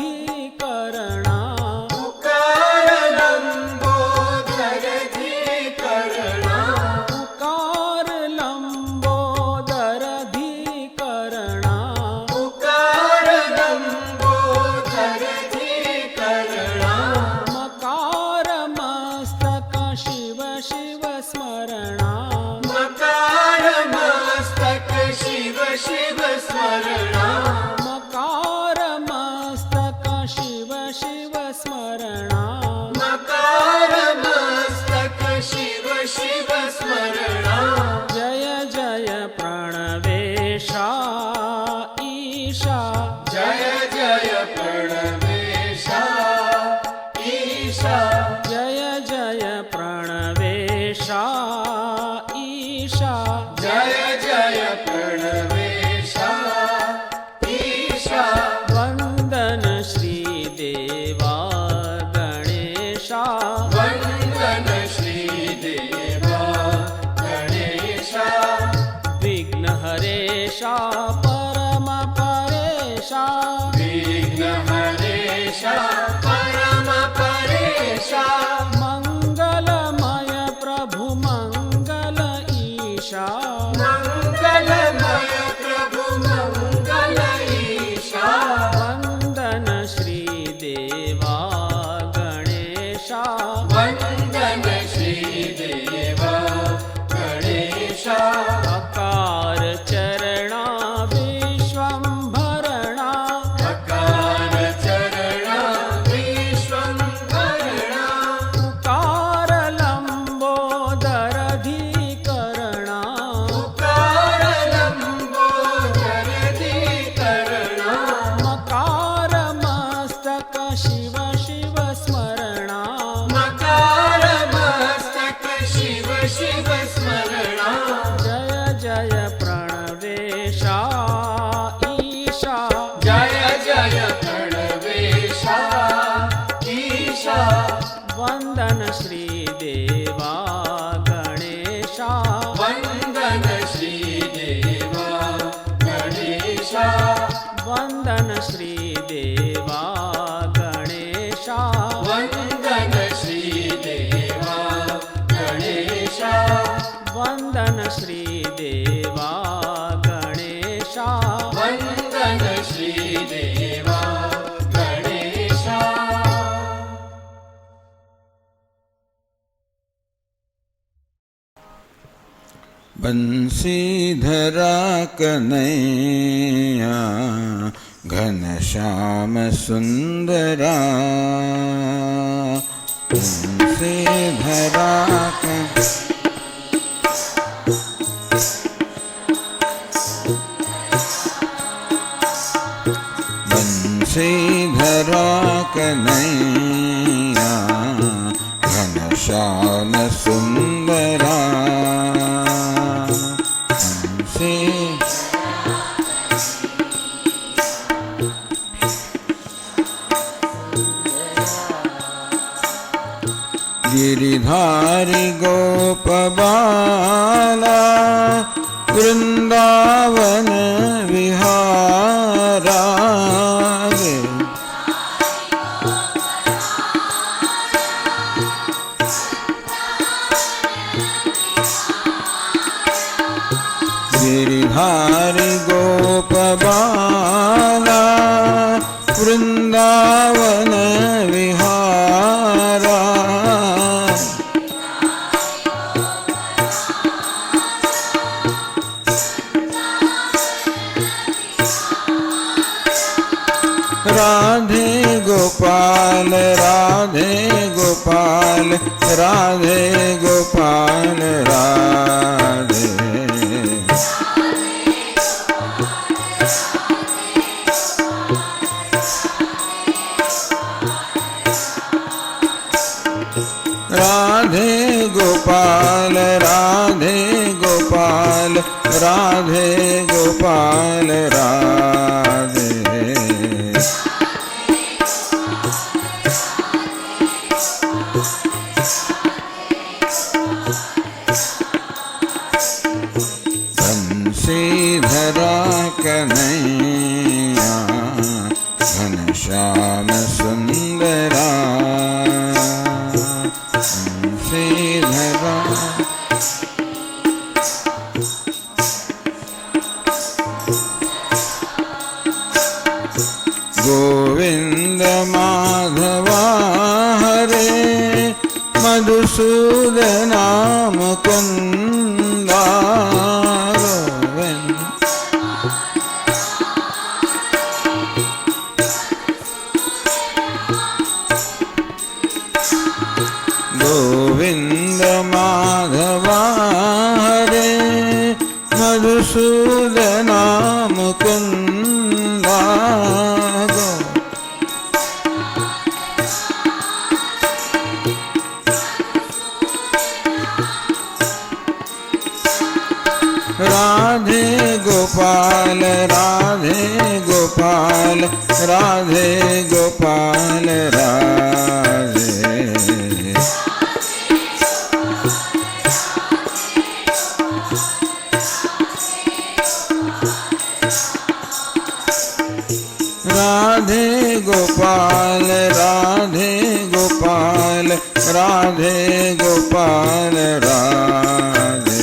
लंबोदरधिकरणा उकार लंबोदरधिकरणा उकार लंबोदरधिकरणा उकार लंबोदरधिकरणा मकार मस्तक शिव शिव स्मरणा मकार मस्तक शिव शिव स्मरणा मकार मस्तक शिव शिव स्मरणा मकार मस्तक शिव शिव स्मरणा जय जय प्रणवेशा ईशा जय जय प्रणवेशा ईशा जय जय प्रणवेशा ईशा जय जय प्रणवेशा ईशा वंदन श्री देवा गणेशा वंदन श्री देवा गणेशा विघ्न हरेशा परम परेशा विघ्न हरेशा परम परेशा मंगलमय प्रभु मंगल ईशा मंगलमय प्रभु मंगल ईशा वंदन श्री देवा गणेशा वंदन श्री देवा गणेशा अकार चरणा विश्वंभरणा अकार चरणा विश्वंभरणा उकार लंबोदरधिकरणा उकार लंबोदरधिकरणा मकार मस्तक शिव शिव स्मरणा मकार मस्तक शिव शिव स्मरणा जय जय प्रणवेशा ईशा जय जय प्रणवेशा ईशा वंदन श्री देवा गणेशा वंदन श्री देवा गणेशा वंदन श्री देवा गणेशा वंदन श्री देवा गणेशा वंदन श्री देवा गणेशा वंदन श्री देवा गणेशा बंसीधरा कन्हैया घनश्याम सुंदरा बंसीधरा बंसीधरा कन्हैया घनश्याम सुंदरा गिरिधारी गोप बाला वृंदावन विहारा गिरिधारी गोप बाला वृंदावन विहारा राधे गोपाल राधे गोपाल राधे गोपाल राधे राधे गोपाल राधे गोपाल राधे गोपाल राधे बंसीधरा कन्हैया घनश्याम सुंदरा बंसीधरा गोविंद माधवा हरे मधुसूदना मुकुंदा गोविंद माधवा हरे मधुसूदना मुकुंदा राधे गोपाल राधे गोपाल राधे गोपाल राधे राधे गोपाल राधे गोपाल राधे गोपाल राधे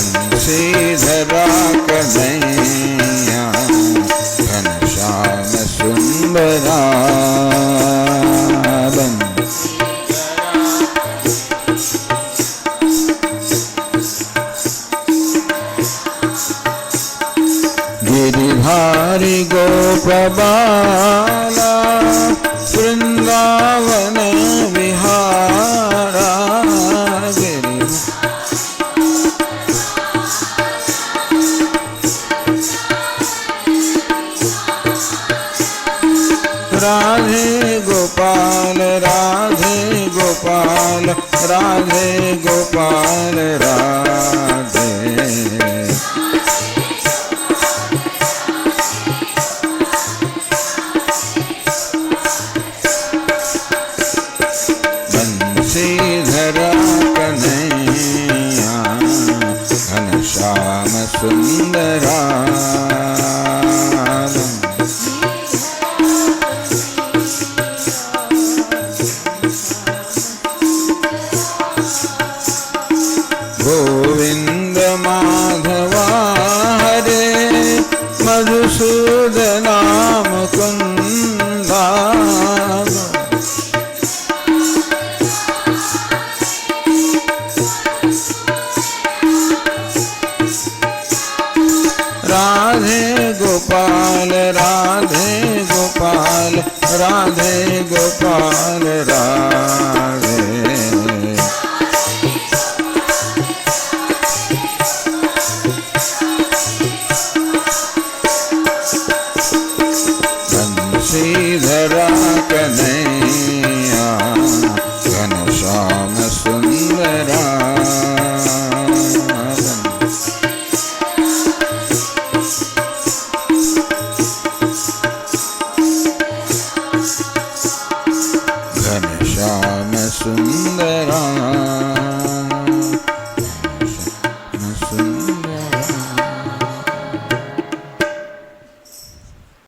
बंसीधरा कन्हैया घनश्याम सुंदरा गिरिधारी गोप बाला वृंदावन विहारा राधे गोपाल राधे गोपाल राधे गोपाल राधे बंसीधरा कन्हैया घनश्याम सुंदरा गोविंद माधव राधे गोपाल राधे बंसीधरा कन्हैया